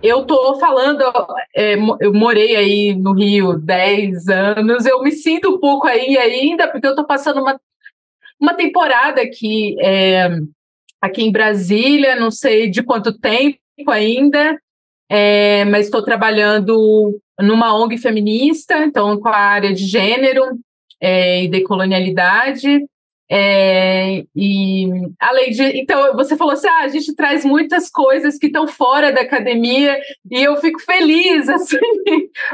Eu estou falando, eu morei aí no Rio 10 anos, eu me sinto um pouco aí ainda, porque eu estou passando uma temporada aqui em Brasília, não sei de quanto tempo ainda, mas estou trabalhando numa ONG feminista, então com a área de gênero e decolonialidade. E além de, então você falou assim, a gente traz muitas coisas que estão fora da academia e eu fico feliz assim,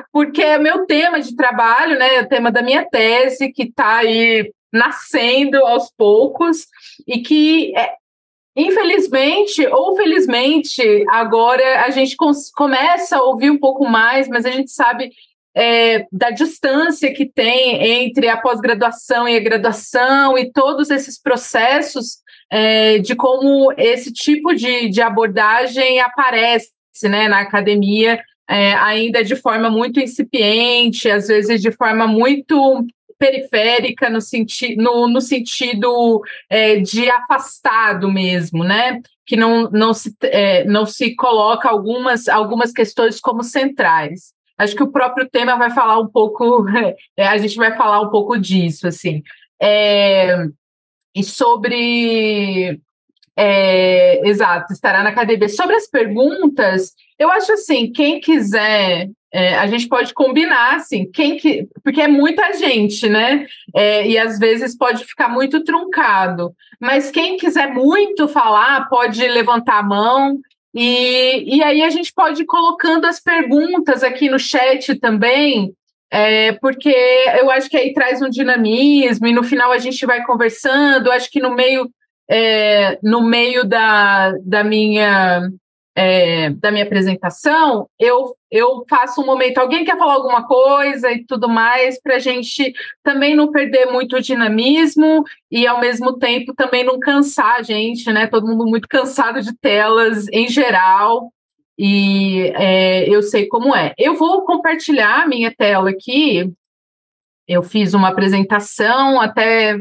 porque é meu tema de trabalho, né? É o tema da minha tese que está aí nascendo aos poucos e que infelizmente ou felizmente, agora a gente começa a ouvir um pouco mais, mas a gente sabe da distância que tem entre a pós-graduação e a graduação e todos esses processos de como esse tipo de abordagem aparece, né, na academia, ainda de forma muito incipiente, às vezes de forma muito periférica, no sentido de afastado mesmo, né? Que não se coloca algumas questões como centrais. Acho que o próprio tema vai falar um pouco, a gente vai falar um pouco disso, assim. E sobre... exato, estará na academia. Sobre as perguntas, eu acho assim, quem quiser, a gente pode combinar, assim, porque é muita gente, né? E às vezes pode ficar muito truncado. Mas quem quiser muito falar, pode levantar a mão. E aí a gente pode ir colocando as perguntas aqui no chat também, porque eu acho que aí traz um dinamismo, e no final a gente vai conversando. Acho que no meio da minha apresentação, eu faço um momento. Alguém quer falar alguma coisa e tudo mais, para a gente também não perder muito o dinamismo e, ao mesmo tempo, também não cansar a gente, né? Todo mundo muito cansado de telas em geral, e eu sei como é. Eu vou compartilhar a minha tela aqui. Eu fiz uma apresentação até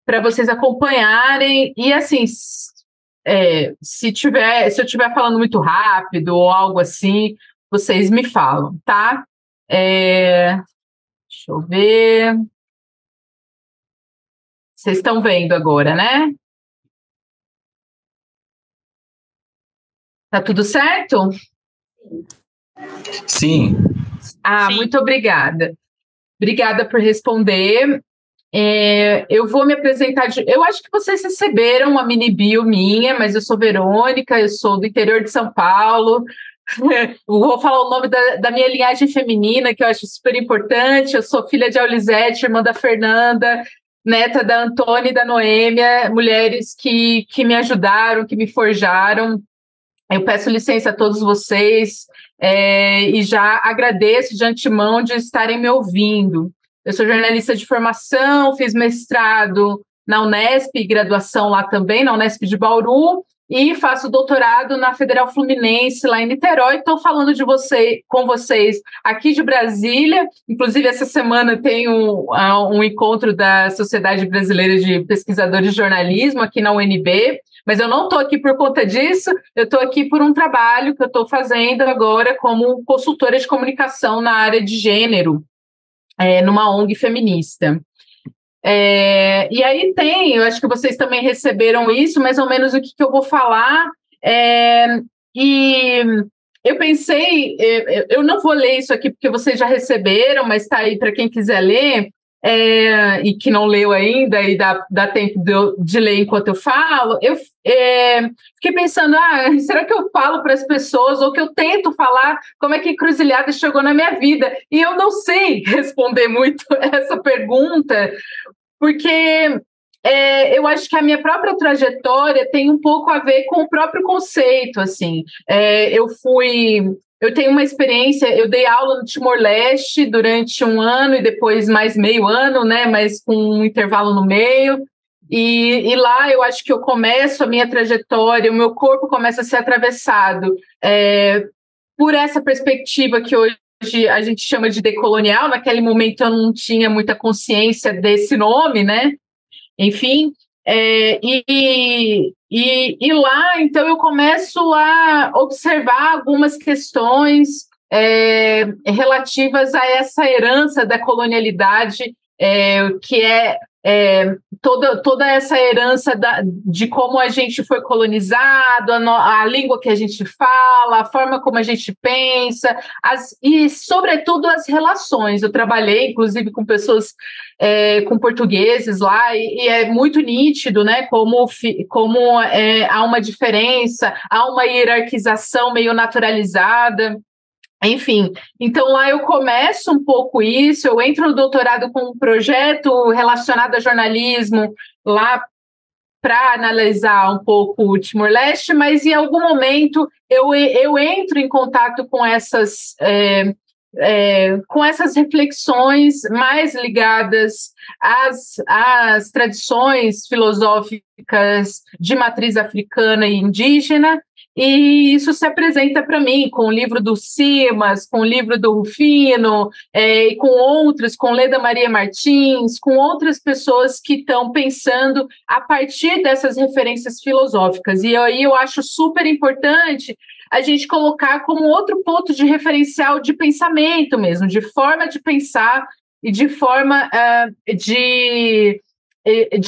para vocês acompanharem, e assim, se eu estiver falando muito rápido ou algo assim, vocês me falam, tá? Deixa eu ver. Vocês estão vendo agora, né? Tá tudo certo? Sim. Sim. Muito obrigada. Obrigada por responder. Eu vou me apresentar. Eu acho que vocês receberam uma mini bio minha, mas eu sou Verônica, eu sou do interior de São Paulo. Vou falar o nome da minha linhagem feminina, que eu acho super importante. Eu sou filha de Aulisete, irmã da Fernanda, neta da Antônia e da Noêmia, mulheres que me ajudaram, que me forjaram. Eu peço licença a todos vocês e já agradeço de antemão de estarem me ouvindo. Eu sou jornalista de formação, fiz mestrado na Unesp, graduação lá também, na Unesp de Bauru, e faço doutorado na Federal Fluminense, lá em Niterói. Estou falando com vocês aqui de Brasília. Inclusive, essa semana tem um encontro da Sociedade Brasileira de Pesquisadores de Jornalismo aqui na UNB, mas eu não estou aqui por conta disso, eu estou aqui por um trabalho que eu estou fazendo agora como consultora de comunicação na área de gênero, numa ONG feminista. E aí eu acho que vocês também receberam isso, mais ou menos o que eu vou falar, e eu pensei, eu não vou ler isso aqui porque vocês já receberam, mas está aí para quem quiser ler, e que não leu ainda, e dá tempo de ler enquanto eu falo. Eu fiquei pensando, será que eu falo para as pessoas, ou que eu tento falar como é que encruzilhada chegou na minha vida? E eu não sei responder muito essa pergunta, porque eu acho que a minha própria trajetória tem um pouco a ver com o próprio conceito, assim. Eu tenho uma experiência, eu dei aula no Timor-Leste durante 1 ano e depois mais meio ano, né, mas com um intervalo no meio. E lá eu acho que eu começo a minha trajetória, o meu corpo começa a ser atravessado por essa perspectiva que hoje a gente chama de decolonial. Naquele momento eu não tinha muita consciência desse nome, né? Enfim, E lá, então, eu começo a observar algumas questões relativas a essa herança da colonialidade, que toda essa herança de como a gente foi colonizado, a língua que a gente fala, a forma como a gente pensa, e, sobretudo, as relações. Eu trabalhei, inclusive, com pessoas, com portugueses lá, e é muito nítido, né, como há uma diferença, há uma hierarquização meio naturalizada. Enfim, então lá eu começo um pouco isso, eu entro no doutorado com um projeto relacionado a jornalismo lá para analisar um pouco o Timor-Leste, mas em algum momento eu entro em contato com essas reflexões mais ligadas às tradições filosóficas de matriz africana e indígena, e isso se apresenta para mim com o livro do Simas, com o livro do Rufino, e com outros, com Leda Maria Martins, com outras pessoas que estão pensando a partir dessas referências filosóficas. E aí eu acho super importante a gente colocar como outro ponto de referencial de pensamento mesmo, de forma de pensar e de forma de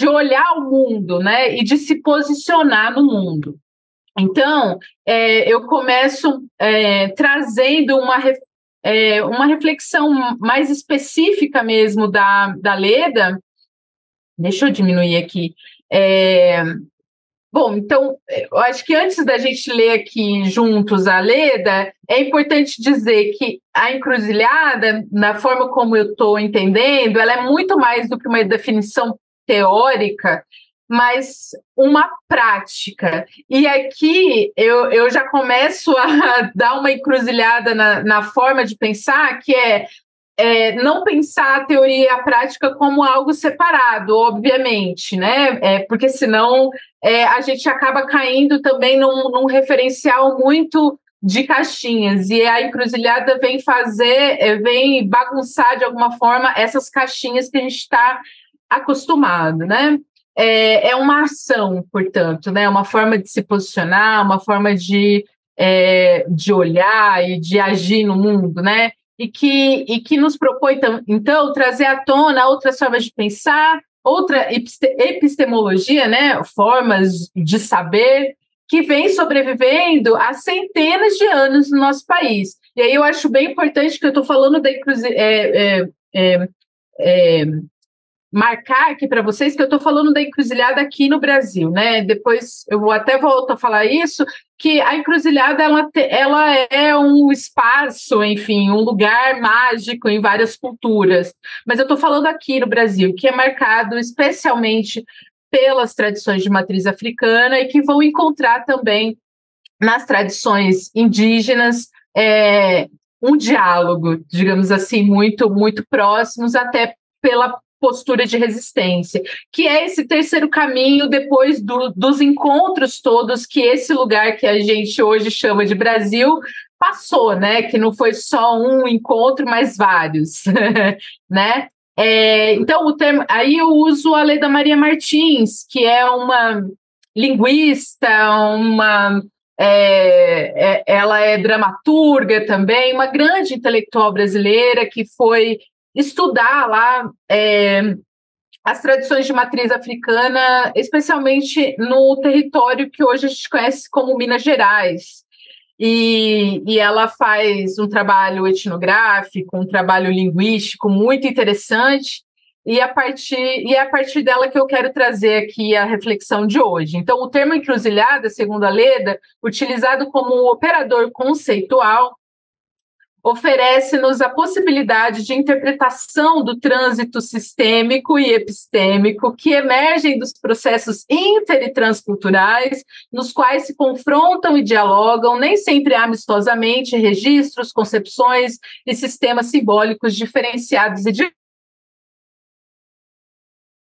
olhar o mundo, né, e de se posicionar no mundo. Então, eu começo trazendo uma reflexão mais específica mesmo da Leda. Deixa eu diminuir aqui. Bom, então, eu acho que antes da gente ler aqui juntos a Leda, é importante dizer que a encruzilhada, na forma como eu estou entendendo, ela é muito mais do que uma definição teórica, mas uma prática. E aqui eu já começo a dar uma encruzilhada na forma de pensar, que não pensar a teoria e a prática como algo separado, obviamente, né? Porque senão a gente acaba caindo também num referencial muito de caixinhas, e a encruzilhada vem bagunçar de alguma forma essas caixinhas que a gente está acostumado, né? É uma ação, portanto, né? Uma forma de se posicionar, uma forma de olhar e de agir no mundo, né? E que nos propõe, então, trazer à tona outras formas de pensar, outra epistemologia, né? Formas de saber que vem sobrevivendo há centenas de anos no nosso país. E aí eu acho bem importante que eu estou falando da marcar aqui para vocês que eu estou falando da encruzilhada aqui no Brasil, né? Depois eu até volto a falar isso, que a encruzilhada ela é um espaço, enfim, um lugar mágico em várias culturas. Mas eu estou falando aqui no Brasil, que é marcado especialmente pelas tradições de matriz africana e que vão encontrar também nas tradições indígenas um diálogo, digamos assim, muito, muito próximos, até pela postura de resistência, que é esse terceiro caminho depois dos encontros todos que esse lugar que a gente hoje chama de Brasil passou, né? Que não foi só um encontro, mas vários, né? Então, o termo, aí eu uso a Leda Maria Martins, que é uma linguista, ela é dramaturga também, uma grande intelectual brasileira que foi estudar lá as tradições de matriz africana, especialmente no território que hoje a gente conhece como Minas Gerais. E ela faz um trabalho etnográfico, um trabalho linguístico muito interessante, e é a partir dela que eu quero trazer aqui a reflexão de hoje. Então, o termo encruzilhada, segundo a Leda, utilizado como um operador conceitual, oferece-nos a possibilidade de interpretação do trânsito sistêmico e epistêmico que emergem dos processos inter e transculturais, nos quais se confrontam e dialogam, nem sempre amistosamente, registros, concepções e sistemas simbólicos diferenciados e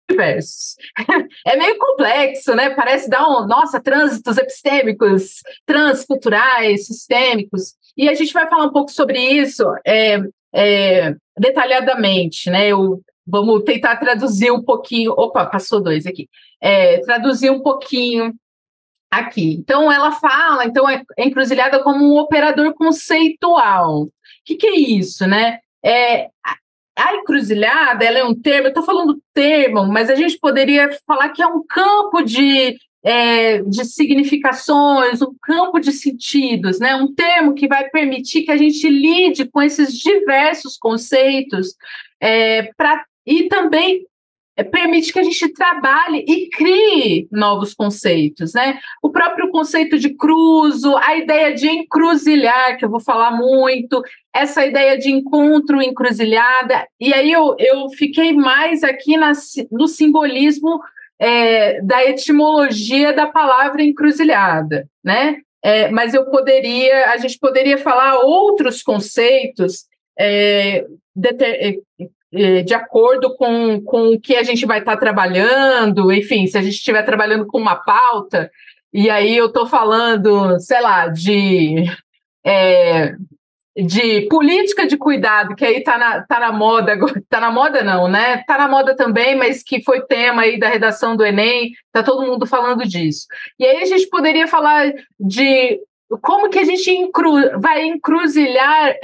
diversos. É meio complexo, né? Parece dar trânsitos epistêmicos, transculturais, sistêmicos. E a gente vai falar um pouco sobre isso detalhadamente, né? Eu vamos tentar traduzir um pouquinho. Opa, passou dois aqui. Traduzir um pouquinho aqui. Então, ela fala, então, é encruzilhada como um operador conceitual. O que é isso, né? A encruzilhada, ela é um termo, eu estou falando termo, mas a gente poderia falar que é um campo de significações, um campo de sentidos, né? Um termo que vai permitir que a gente lide com esses diversos conceitos e também permite que a gente trabalhe e crie novos conceitos, né? O próprio conceito de cruzo, a ideia de encruzilhar, que eu vou falar muito, essa ideia de encontro, encruzilhada, e aí eu fiquei mais aqui no simbolismo da etimologia da palavra encruzilhada, né? Mas a gente poderia falar outros conceitos de acordo com o que a gente vai estar trabalhando, enfim, se a gente estiver trabalhando com uma pauta, e aí eu estou falando, sei lá, de política de cuidado, que aí tá na moda agora, tá na moda não, né? Tá na moda também, mas que foi tema aí da redação do Enem, tá todo mundo falando disso. E aí a gente poderia falar de como que a gente vai encruzilhar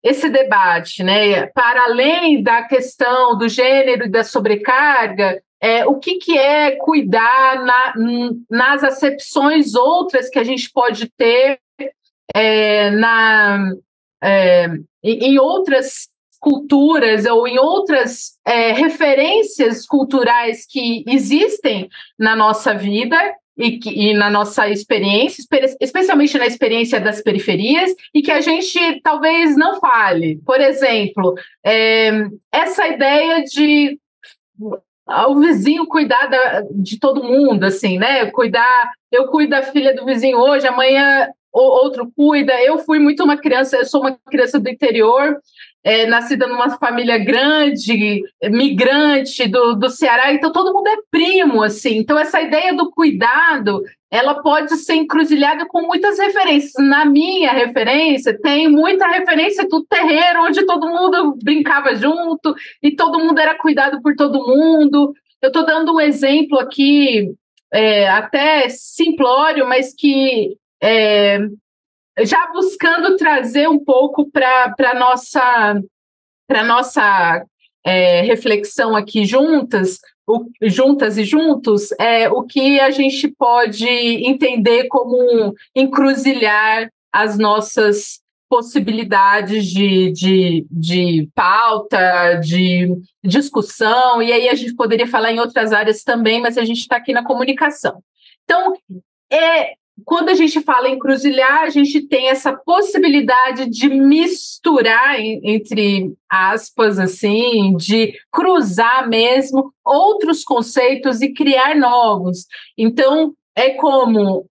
esse debate, né? Para além da questão do gênero e da sobrecarga, o que é cuidar nas acepções outras que a gente pode ter em outras culturas ou em outras referências culturais que existem na nossa vida e na nossa experiência, especialmente na experiência das periferias, e que a gente talvez não fale. Por exemplo, essa ideia de o vizinho cuidar de todo mundo, assim, né? Eu cuido da filha do vizinho hoje, amanhã outro cuida. Eu sou uma criança do interior, nascida numa família grande, migrante do Ceará, então todo mundo é primo, assim. Então essa ideia do cuidado, ela pode ser encruzilhada com muitas referências. Na minha referência, tem muita referência do terreiro, onde todo mundo brincava junto e todo mundo era cuidado por todo mundo. Eu estou dando um exemplo aqui, até simplório, mas que já buscando trazer um pouco para a nossa reflexão aqui juntas e juntos, o que a gente pode entender como encruzilhar as nossas possibilidades de pauta, de discussão, e aí a gente poderia falar em outras áreas também, mas a gente está aqui na comunicação. Então, quando a gente fala em encruzilhar, a gente tem essa possibilidade de misturar, entre aspas, assim, de cruzar mesmo outros conceitos e criar novos. Então, é como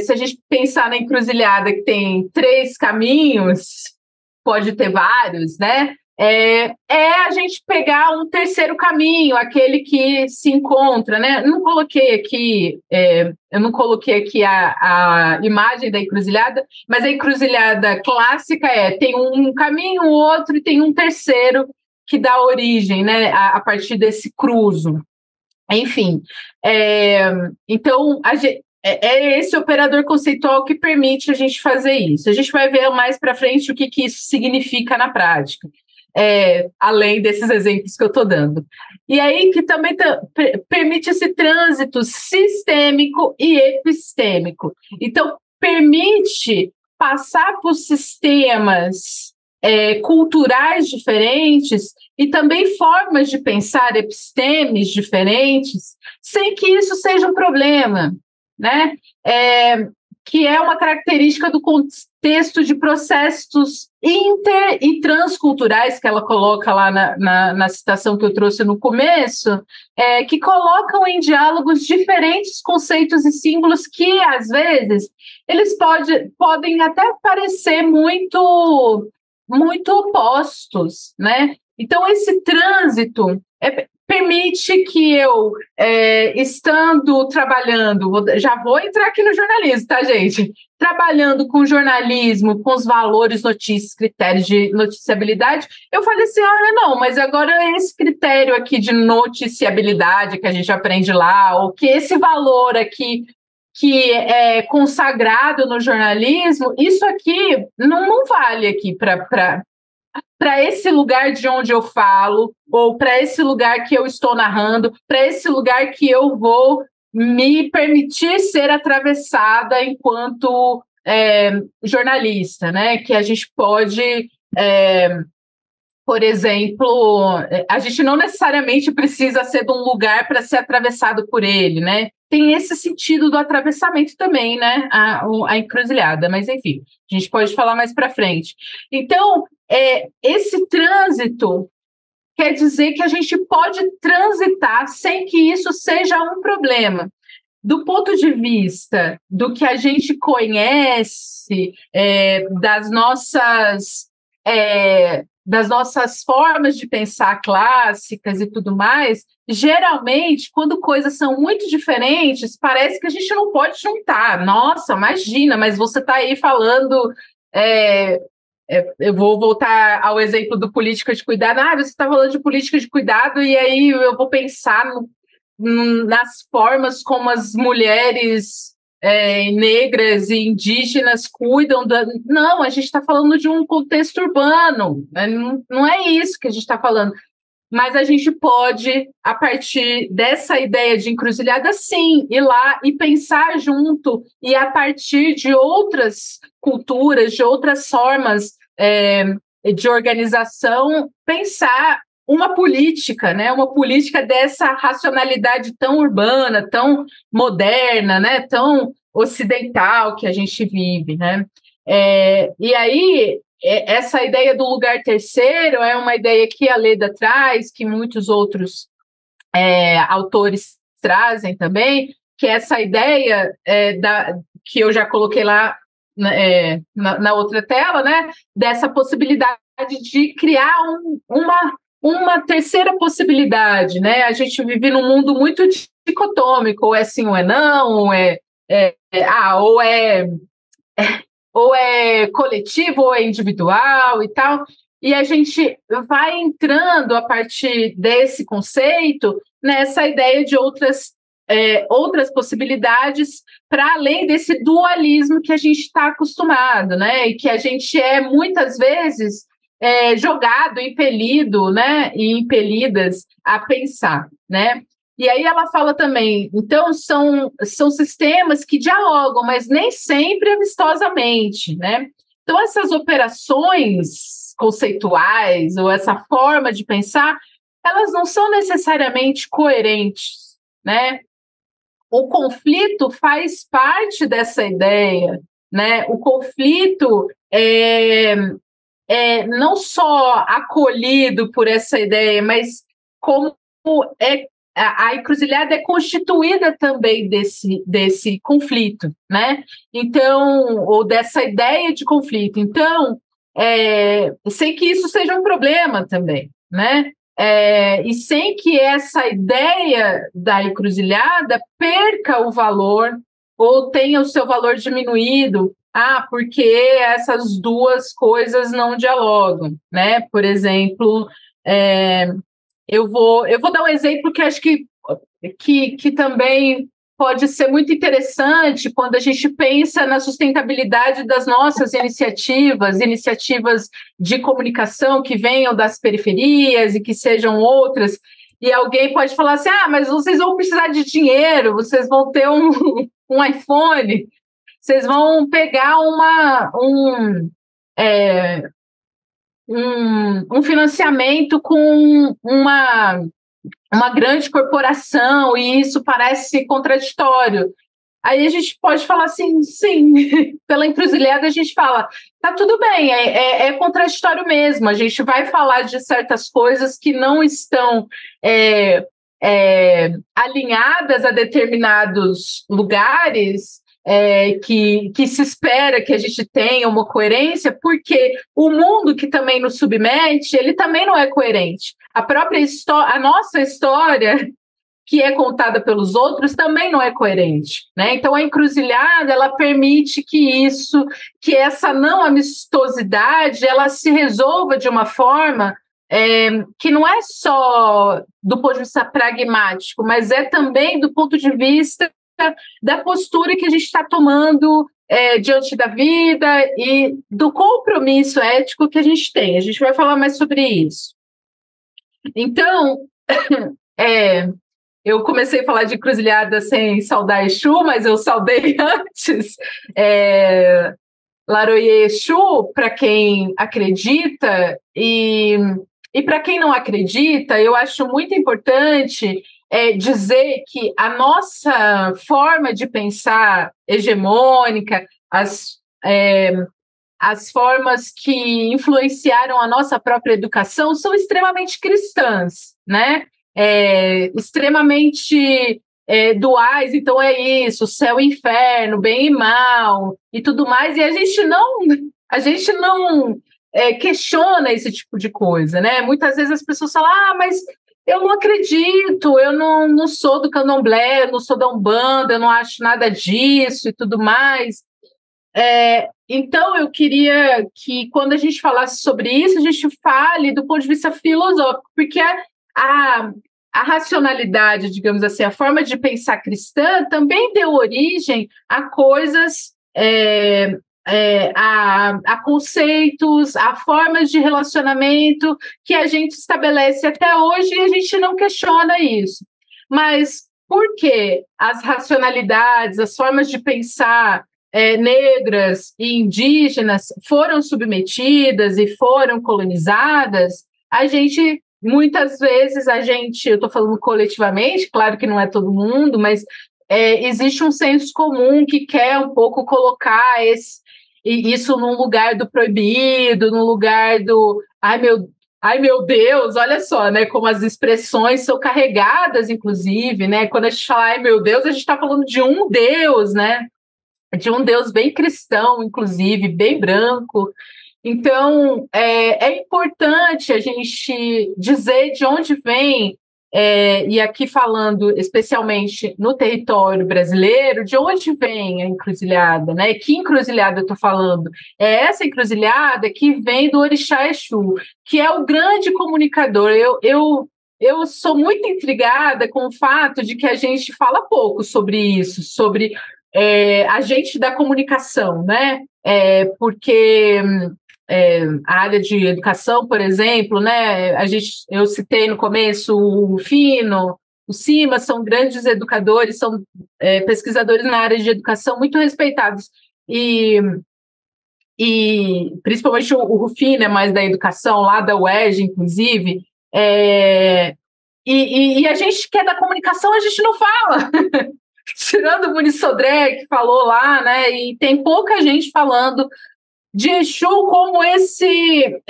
se a gente pensar na encruzilhada que tem 3 caminhos, pode ter vários, né? A gente pegar um terceiro caminho, aquele que se encontra, né? Eu não coloquei aqui a imagem da encruzilhada, mas a encruzilhada clássica tem um caminho, um outro e tem um terceiro que dá origem, né? A partir desse cruzo. Enfim, então é esse operador conceitual que permite a gente fazer isso. A gente vai ver mais para frente o que isso significa na prática. Além desses exemplos que eu estou dando. E aí que também permite esse trânsito sistêmico e epistêmico. Então, permite passar por sistemas culturais diferentes e também formas de pensar epistemes diferentes, sem que isso seja um problema, né? Que é uma característica do contexto de processos inter- e transculturais, que ela coloca lá na citação que eu trouxe no começo, que colocam em diálogos diferentes conceitos e símbolos que, às vezes, eles podem até parecer muito, muito opostos, né? Então, esse trânsito permite que eu, estando trabalhando, já vou entrar aqui no jornalismo, tá, gente? Trabalhando com jornalismo, com os valores, notícias, critérios de noticiabilidade, eu falei assim, olha, não, mas agora esse critério aqui de noticiabilidade que a gente aprende lá, ou que esse valor aqui que é consagrado no jornalismo, isso aqui não vale aqui para esse lugar de onde eu falo, ou para esse lugar que eu estou narrando, para esse lugar que eu vou me permitir ser atravessada enquanto jornalista, né? Que a gente pode, por exemplo, a gente não necessariamente precisa ser de um lugar para ser atravessado por ele, né? Tem esse sentido do atravessamento também, né? A encruzilhada, mas enfim, a gente pode falar mais para frente. Então, esse trânsito quer dizer que a gente pode transitar sem que isso seja um problema. Do ponto de vista do que a gente conhece, das nossas formas de pensar clássicas e tudo mais, geralmente, quando coisas são muito diferentes, parece que a gente não pode juntar. Nossa, imagina, mas você está aí falando... eu vou voltar ao exemplo do política de cuidado. Você está falando de política de cuidado e aí eu vou pensar nas formas como as mulheres negras e indígenas cuidam da... Não, a gente está falando de um contexto urbano, né? Não é isso que a gente está falando. Mas a gente pode, a partir dessa ideia de encruzilhada, sim, ir lá e pensar junto, e a partir de outras culturas, de outras formas de organização, pensar uma política, né? Uma política dessa racionalidade tão urbana, tão moderna, né? Tão ocidental que a gente vive, né? E aí, essa ideia do lugar terceiro é uma ideia que a Leda traz, que muitos outros autores trazem também, que é essa ideia que eu já coloquei lá na outra tela, né? Dessa possibilidade de criar uma terceira possibilidade, né? A gente vive num mundo muito dicotômico, ou é sim ou é não, ou é coletivo ou é individual e tal, e a gente vai entrando a partir desse conceito nessa ideia de outras possibilidades para além desse dualismo que a gente está acostumado, né? E que a gente muitas vezes jogado, impelido, né? E impelidas a pensar, né? E aí ela fala também, então são sistemas que dialogam, mas nem sempre amistosamente, né? Então essas operações conceituais ou essa forma de pensar, elas não são necessariamente coerentes, né? O conflito faz parte dessa ideia, né? O conflito não só acolhido por essa ideia, mas como a encruzilhada é constituída também desse conflito, né? Então, ou dessa ideia de conflito. Então, sem que isso seja um problema também, né? E sem que essa ideia da encruzilhada perca o valor ou tenha o seu valor diminuído, porque essas duas coisas não dialogam, né? Por exemplo, eu vou dar um exemplo que acho que também pode ser muito interessante quando a gente pensa na sustentabilidade das nossas iniciativas de comunicação que venham das periferias e que sejam outras, e alguém pode falar assim, mas vocês vão precisar de dinheiro, vocês vão ter um iPhone, vocês vão pegar um financiamento com uma grande corporação, e isso parece contraditório. Aí a gente pode falar assim, sim, pela encruzilhada a gente fala, tá tudo bem, é contraditório mesmo, a gente vai falar de certas coisas que não estão alinhadas a determinados lugares, que se espera que a gente tenha uma coerência, porque o mundo que também nos submete, ele também não é coerente. A própria história, a nossa história, que é contada pelos outros, também não é coerente, né? Então, a encruzilhada, ela permite que essa não amistosidade, ela se resolva de uma forma que não é só do ponto de vista pragmático, mas é também do ponto de vista da postura que a gente está tomando diante da vida e do compromisso ético que a gente tem. A gente vai falar mais sobre isso. Então, eu comecei a falar de encruzilhada sem saudar Exu, mas eu saudei antes Laroye Exu, para quem acredita, e para quem não acredita, eu acho muito importante dizer que a nossa forma de pensar hegemônica, as formas que influenciaram a nossa própria educação são extremamente cristãs, né? Extremamente duais, então é isso, céu e inferno, bem e mal e tudo mais, e a gente não questiona esse tipo de coisa, né? Muitas vezes as pessoas falam, mas eu não acredito, eu não sou do candomblé, eu não sou da Umbanda, eu não acho nada disso e tudo mais. Então, eu queria que, quando a gente falasse sobre isso, a gente fale do ponto de vista filosófico, porque a racionalidade, digamos assim, a forma de pensar cristã também deu origem a coisas, a conceitos, a formas de relacionamento que a gente estabelece até hoje e a gente não questiona isso. Mas por que as racionalidades, as formas de pensar negras e indígenas foram submetidas e foram colonizadas, muitas vezes eu estou falando coletivamente, claro que não é todo mundo, mas existe um senso comum que quer um pouco colocar isso num lugar do proibido, num lugar do ai meu Deus, olha só, né, como as expressões são carregadas, inclusive, né, quando a gente fala ai meu Deus, a gente está falando de um Deus, né, de um Deus bem cristão, inclusive, bem branco. Então, é importante a gente dizer de onde vem, e aqui falando especialmente no território brasileiro, de onde vem a encruzilhada, né? Que encruzilhada eu estou falando? É essa encruzilhada que vem do Orixá Exu, que é o grande comunicador. Eu sou muito intrigada com o fato de que a gente fala pouco sobre isso, sobre agente da comunicação, né? Porque a área de educação, por exemplo, né? Eu citei no começo o Fino, o Cima, são grandes educadores, são pesquisadores na área de educação muito respeitados e principalmente o Rufino é mais da educação, lá da UERJ, inclusive, e a gente que é da comunicação, a gente não fala. Tirando o Muniz Sodré, que falou lá, né? E tem pouca gente falando de Exu como esse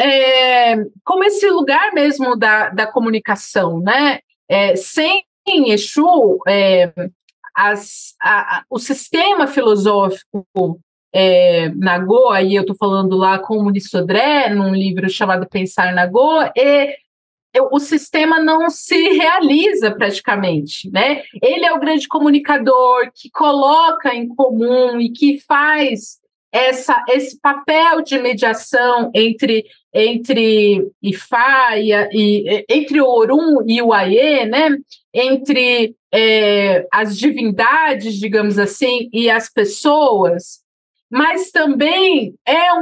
lugar mesmo da comunicação, né? Sem Exu, o sistema filosófico Nagô, aí eu estou falando lá com o Muniz Sodré, num livro chamado Pensar Nagô, o sistema não se realiza praticamente, né? Ele é o grande comunicador que coloca em comum e que faz esse papel de mediação entre Ifá entre o Orum e o Aie, né? Entre as divindades, digamos assim, e as pessoas, mas também é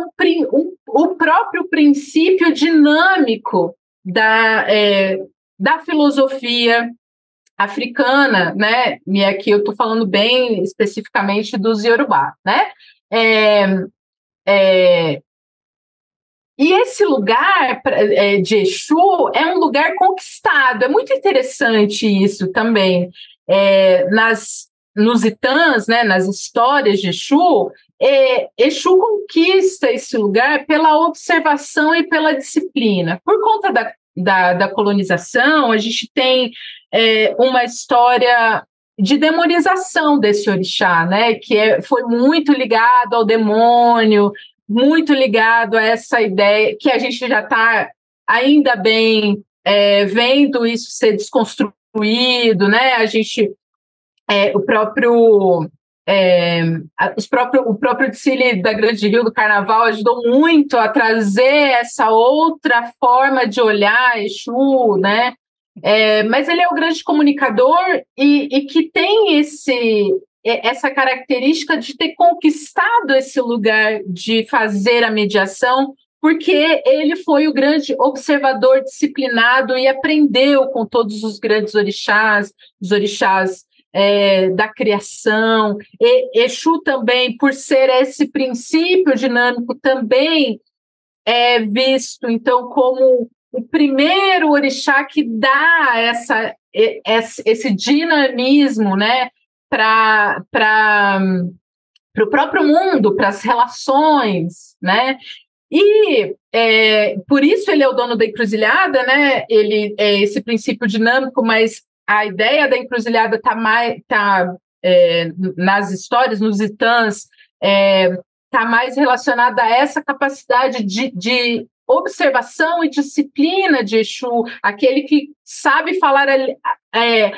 o próprio princípio dinâmico da filosofia africana, né? E aqui eu estou falando bem especificamente dos Yorubá, né? E esse lugar de Exu é um lugar conquistado. É muito interessante isso também. Nos Itãs, né, nas histórias de Exu, Exu conquista esse lugar pela observação e pela disciplina. Por conta da colonização, a gente tem uma história de demonização desse orixá, né? Que foi muito ligado ao demônio, muito ligado a essa ideia que a gente já está, ainda bem, vendo isso ser desconstruído, né? A gente, o próprio o próprio desfile da Grande Rio do Carnaval ajudou muito a trazer essa outra forma de olhar Exu, né? Mas ele é o grande comunicador e que tem essa característica de ter conquistado esse lugar de fazer a mediação, porque ele foi o grande observador disciplinado e aprendeu com todos os grandes orixás, os orixás da criação. Exu também, por ser esse princípio dinâmico, também é visto, então, como o primeiro orixá que dá esse dinamismo, né, para o próprio mundo, para as relações, né? E por isso ele é o dono da encruzilhada, né? Ele é esse princípio dinâmico, mas a ideia da encruzilhada está nas histórias, nos itãs, está mais relacionada a essa capacidade de observação e disciplina de Exu, aquele que sabe falar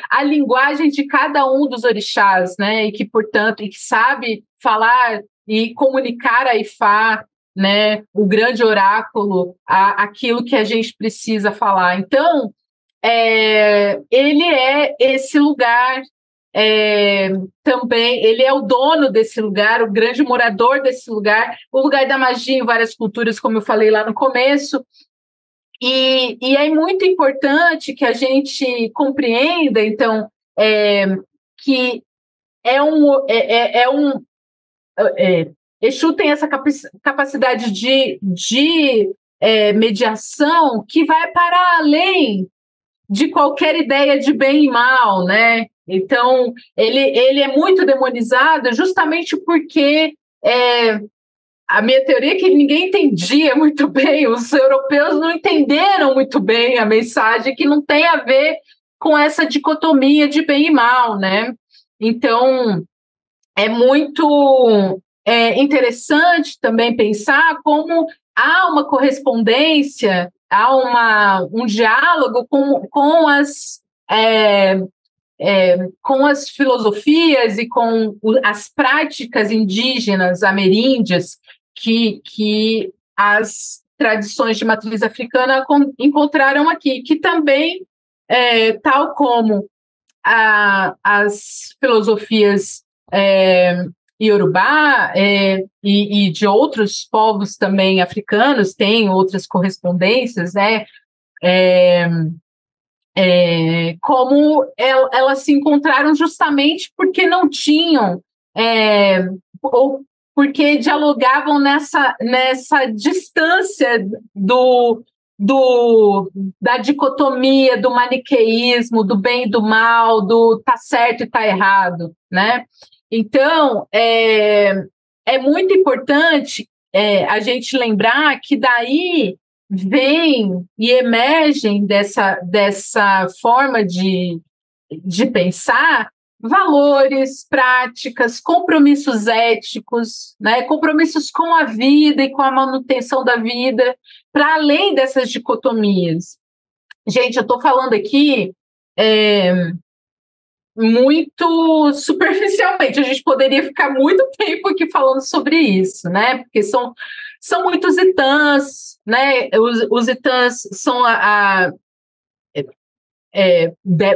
a linguagem de cada um dos orixás, né? E que, portanto, que sabe falar e comunicar a Ifá, né? O grande oráculo, aquilo que a gente precisa falar. Então, ele é esse lugar, também, ele é o dono desse lugar, o grande morador desse lugar, o lugar da magia em várias culturas, como eu falei lá no começo, e é muito importante que a gente compreenda, então, que Exu tem essa capacidade de mediação que vai para além de qualquer ideia de bem e mal, né? Então, ele é muito demonizado justamente porque a minha teoria é que ninguém entendia muito bem, os europeus não entenderam muito bem a mensagem, que não tem a ver com essa dicotomia de bem e mal, né? Então, é muito interessante também pensar como há uma correspondência, há um diálogo com as filosofias e com as práticas indígenas ameríndias que as tradições de matriz africana encontraram aqui, que também, tal como as filosofias Iorubá e de outros povos também africanos, têm outras correspondências, né? Como elas se encontraram justamente porque não tinham, ou porque dialogavam nessa distância da dicotomia, do maniqueísmo, do bem e do mal, do tá certo e tá errado, né? Então, é muito importante a gente lembrar que daí vem e emergem dessa forma de pensar valores, práticas, compromissos éticos, né? Compromissos com a vida e com a manutenção da vida, para além dessas dicotomias. Gente, eu estou falando aqui muito superficialmente, a gente poderia ficar muito tempo aqui falando sobre isso, né? Porque são muitos itãs, né? Os itãs são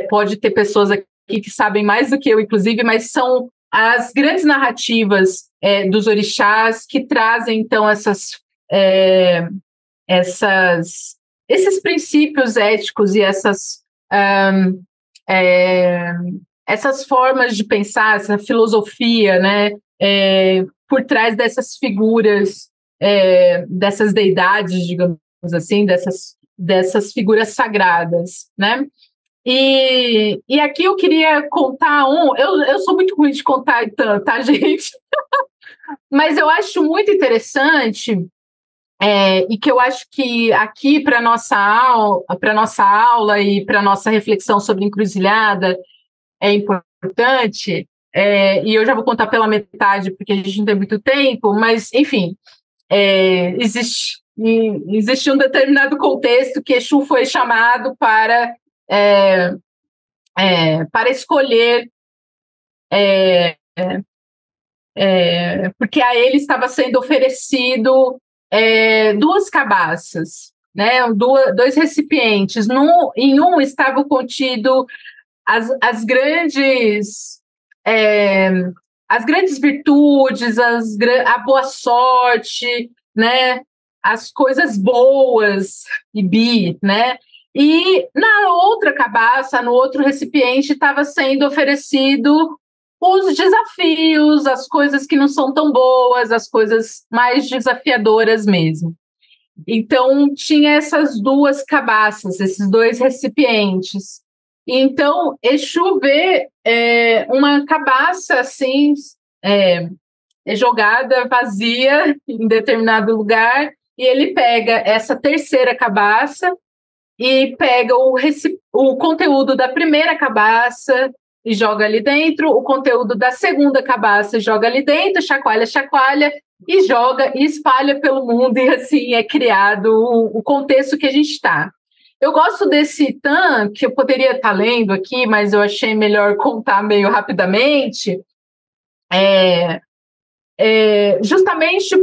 pode ter pessoas aqui que sabem mais do que eu, inclusive, mas são as grandes narrativas dos orixás que trazem, então, esses princípios éticos e essas formas de pensar, essa filosofia, né, por trás dessas figuras, dessas deidades, digamos assim, dessas figuras sagradas, né? E aqui eu queria contar eu sou muito ruim de contar, então, tá, gente? Mas eu acho muito interessante, e que eu acho que aqui para nossa aula e para nossa reflexão sobre encruzilhada é importante importante, e eu já vou contar pela metade, porque a gente não tem muito tempo, mas, enfim, existe um determinado contexto que Exu foi chamado para escolher, porque a ele estava sendo oferecido duas cabaças, né, dois recipientes. Em um estava contido as grandes é, as grandes virtudes, a boa sorte, né, as coisas boas né? E na outra cabaça, no outro recipiente, estava sendo oferecido os desafios, as coisas que não são tão boas, as coisas mais desafiadoras mesmo. Então, tinha essas duas cabaças, esses dois recipientes. Então, Exu vê uma cabaça assim, jogada vazia em determinado lugar, e ele pega essa terceira cabaça e pega o conteúdo da primeira cabaça e joga ali dentro, o conteúdo da segunda cabaça joga ali dentro, chacoalha, chacoalha, e joga e espalha pelo mundo, e assim é criado o contexto que a gente está. Eu gosto desse TAM, que eu poderia estar lendo aqui, mas eu achei melhor contar meio rapidamente, justamente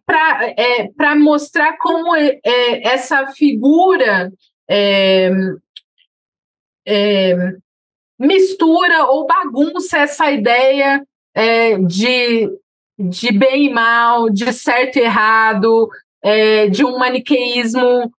para mostrar como essa figura mistura ou bagunça essa ideia de bem e mal, de certo e errado, de um maniqueísmo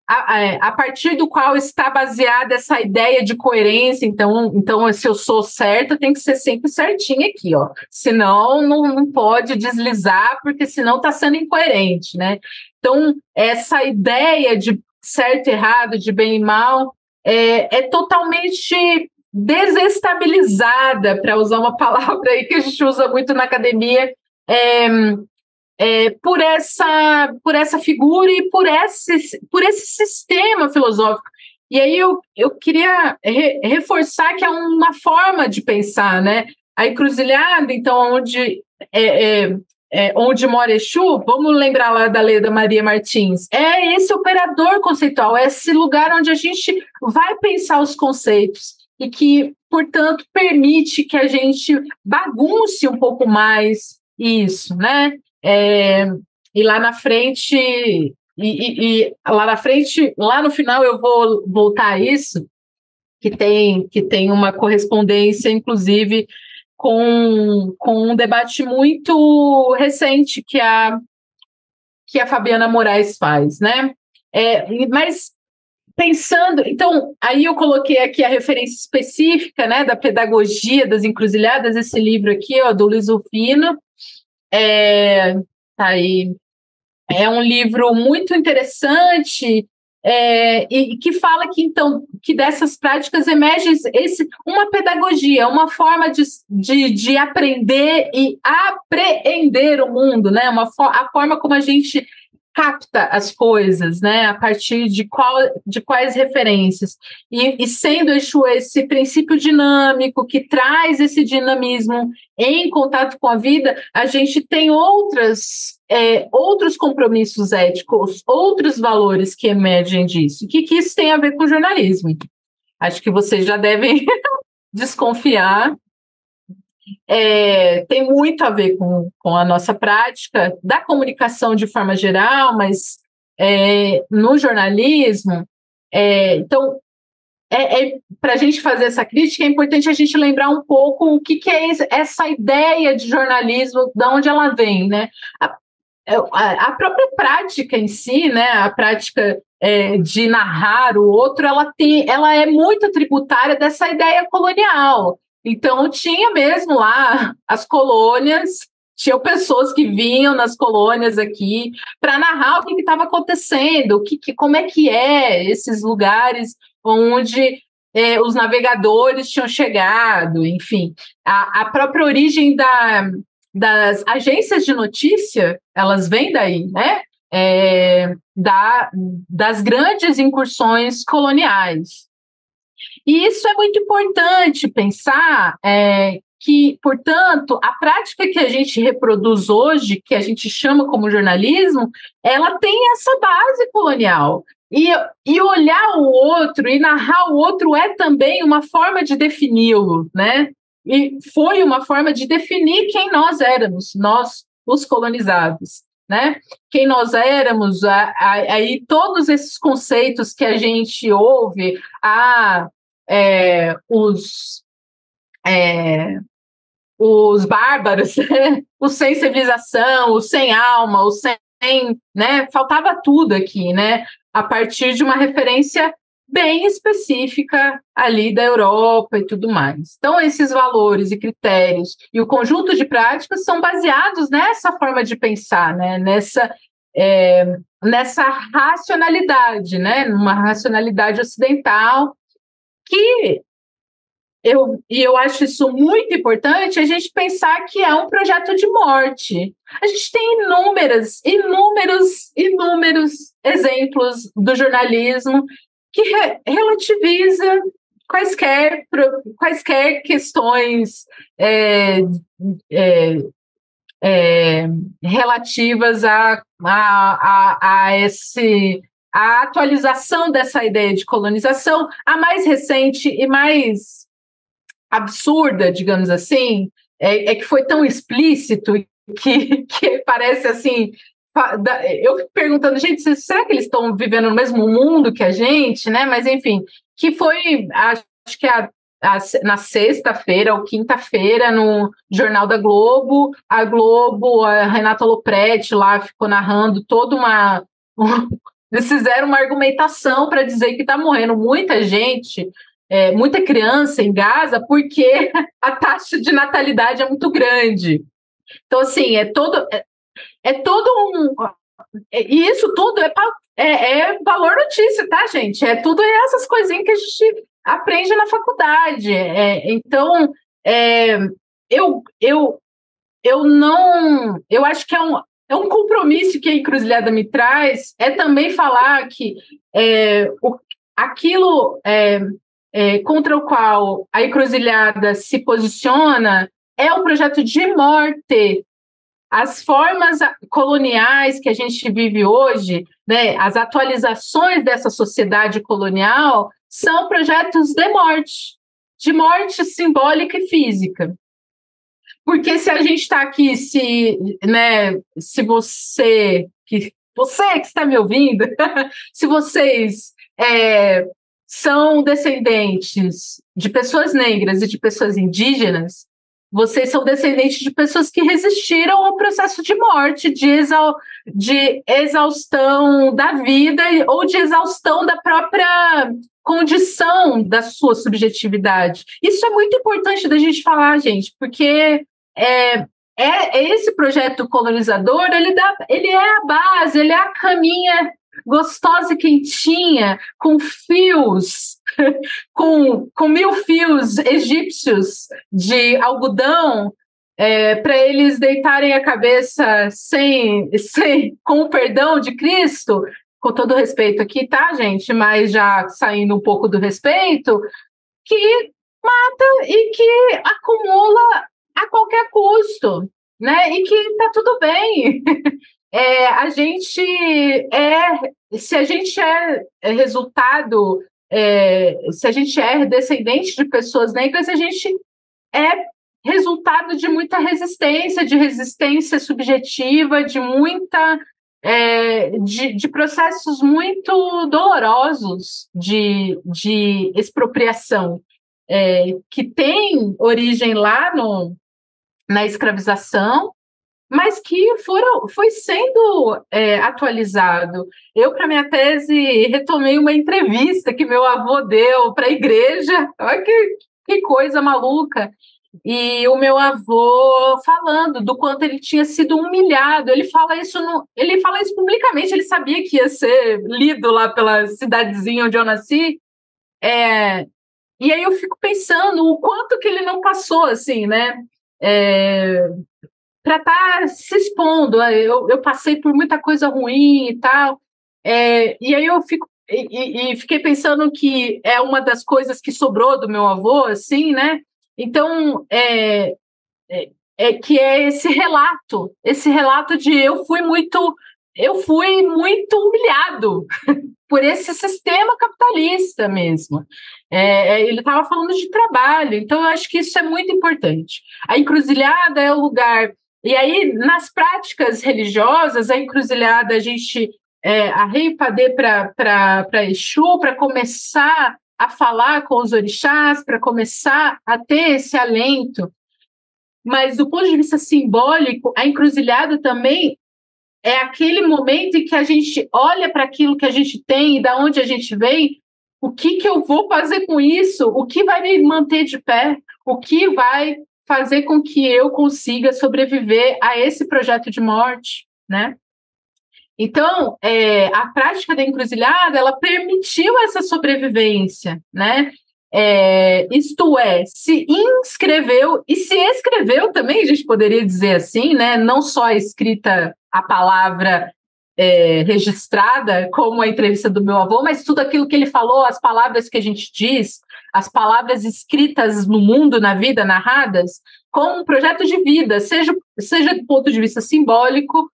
a partir do qual está baseada essa ideia de coerência. Então, se eu sou certa, tem que ser sempre certinho aqui, ó. Senão, não pode deslizar, porque senão está sendo incoerente, né? Então, essa ideia de certo e errado, de bem e mal, é totalmente desestabilizada, para usar uma palavra aí que a gente usa muito na academia, por essa figura e por esse sistema filosófico. E aí eu queria reforçar que é uma forma de pensar, né? A encruzilhada, então, onde mora Exu, vamos lembrar lá da Leda Maria Martins, é esse operador conceitual, é esse lugar onde a gente vai pensar os conceitos e que, portanto, permite que a gente bagunce um pouco mais isso, né? E lá na frente, lá no final eu vou voltar a isso, que tem uma correspondência, inclusive, com um debate muito recente que a Fabiana Moraes faz, né? Mas pensando, então, aí eu coloquei aqui a referência específica, né, da pedagogia das encruzilhadas, esse livro aqui, ó, do Luiz Rufino, tá aí. É um livro muito interessante, e que fala que, então, que dessas práticas emerge uma pedagogia, uma forma de aprender e apreender o mundo, né? A forma como a gente capta as coisas, né? A partir de quais referências. E sendo Exu esse princípio dinâmico que traz esse dinamismo em contato com a vida, a gente tem outros compromissos éticos, outros valores que emergem disso. O que isso tem a ver com jornalismo? Acho que vocês já devem desconfiar. Tem muito a ver com a nossa prática da comunicação de forma geral, mas no jornalismo. Então, para a gente fazer essa crítica, é importante a gente lembrar um pouco o que é essa ideia de jornalismo, de onde ela vem, né? A própria prática em si, né? A prática de narrar o outro, ela é muito tributária dessa ideia colonial. Então, tinha mesmo lá as colônias, tinham pessoas que vinham nas colônias aqui para narrar o que estava acontecendo, como é que esses lugares onde os navegadores tinham chegado, enfim. A própria origem das agências de notícia, elas vêm daí, né? Das grandes incursões coloniais. E isso é muito importante pensar que, portanto, a prática que a gente reproduz hoje, que a gente chama como jornalismo, ela tem essa base colonial. E olhar o outro e narrar o outro é também uma forma de defini-lo, né? E foi uma forma de definir quem nós éramos, nós, os colonizados, né? Quem nós éramos, aí todos esses conceitos que a gente ouve, os, é, os bárbaros, os sem civilização, os sem alma, os sem, né? Faltava tudo aqui, né? A partir de uma referência bem específica ali da Europa e tudo mais. Então, esses valores e critérios e o conjunto de práticas são baseados nessa forma de pensar, né? Nessa racionalidade, né? Numa racionalidade ocidental que eu acho isso muito importante, a gente pensar que é um projeto de morte. A gente tem inúmeros exemplos do jornalismo que relativiza quaisquer questões relativas a atualização dessa ideia de colonização. A mais recente e mais absurda, digamos assim, que foi tão explícito que parece assim. Eu fico perguntando, gente, será que eles estão vivendo no mesmo mundo que a gente, né? Mas, enfim, que foi, acho que na sexta-feira ou quinta-feira, no Jornal da Globo, a Renata Lopretti lá ficou narrando toda eles fizeram uma argumentação para dizer que está morrendo muita gente, muita criança em Gaza, porque a taxa de natalidade é muito grande. Então, assim, e isso tudo é valor notícia, tá, gente? É tudo essas coisinhas que a gente aprende na faculdade. Então, eu não... Eu acho que é um compromisso que a Encruzilhada me traz, é também falar que aquilo contra o qual a Encruzilhada se posiciona é um projeto de morte. As formas coloniais que a gente vive hoje, né, as atualizações dessa sociedade colonial, são projetos de morte simbólica e física. Porque se a gente está aqui, se você que está me ouvindo, se vocês são descendentes de pessoas negras e de pessoas indígenas, vocês são descendentes de pessoas que resistiram ao processo de morte, de exaustão da vida ou de exaustão da própria condição da sua subjetividade. Isso é muito importante da gente falar, gente, porque esse projeto colonizador, ele é a base, ele é a caminha gostosa e quentinha, com fios, com 1000 fios egípcios de algodão, para eles deitarem a cabeça com o perdão de Cristo, com todo respeito aqui, tá, gente? Mas já saindo um pouco do respeito, que mata e que acumula a qualquer custo, né? E que está tudo bem. Se a gente é resultado, se a gente é descendente de pessoas negras, a gente é resultado de muita resistência, de resistência subjetiva, de muita de processos muito dolorosos de expropriação, que tem origem lá na escravização, mas que foi sendo atualizado. Eu, para minha tese, retomei uma entrevista que meu avô deu para a igreja. Olha que coisa maluca! E o meu avô falando do quanto ele tinha sido humilhado. Ele fala isso publicamente, ele sabia que ia ser lido lá pela cidadezinha onde eu nasci. E aí eu fico pensando o quanto que ele não passou, assim, né? Para estar se expondo. Eu passei por muita coisa ruim e tal. E aí eu fico e fiquei pensando que é uma das coisas que sobrou do meu avô, assim, né? Então, que é esse relato de eu fui muito humilhado por esse sistema capitalista mesmo. Ele estava falando de trabalho, então eu acho que isso é muito importante. A encruzilhada é o lugar. E aí, nas práticas religiosas, a encruzilhada, a gente arreia o padê para Exu, para começar a falar com os orixás, para começar a ter esse alento. Mas, do ponto de vista simbólico, a encruzilhada também é aquele momento em que a gente olha para aquilo que a gente tem e da onde a gente vem, o que eu vou fazer com isso? O que vai me manter de pé? O que vai fazer com que eu consiga sobreviver a esse projeto de morte, né? Então, a prática da encruzilhada, ela permitiu essa sobrevivência, né? Isto é, se inscreveu e se escreveu também, a gente poderia dizer assim, né? Não só a escrita, a palavra registrada, como a entrevista do meu avô, mas tudo aquilo que ele falou, as palavras que a gente diz, as palavras escritas no mundo, na vida, narradas, como um projeto de vida, seja do ponto de vista simbólico,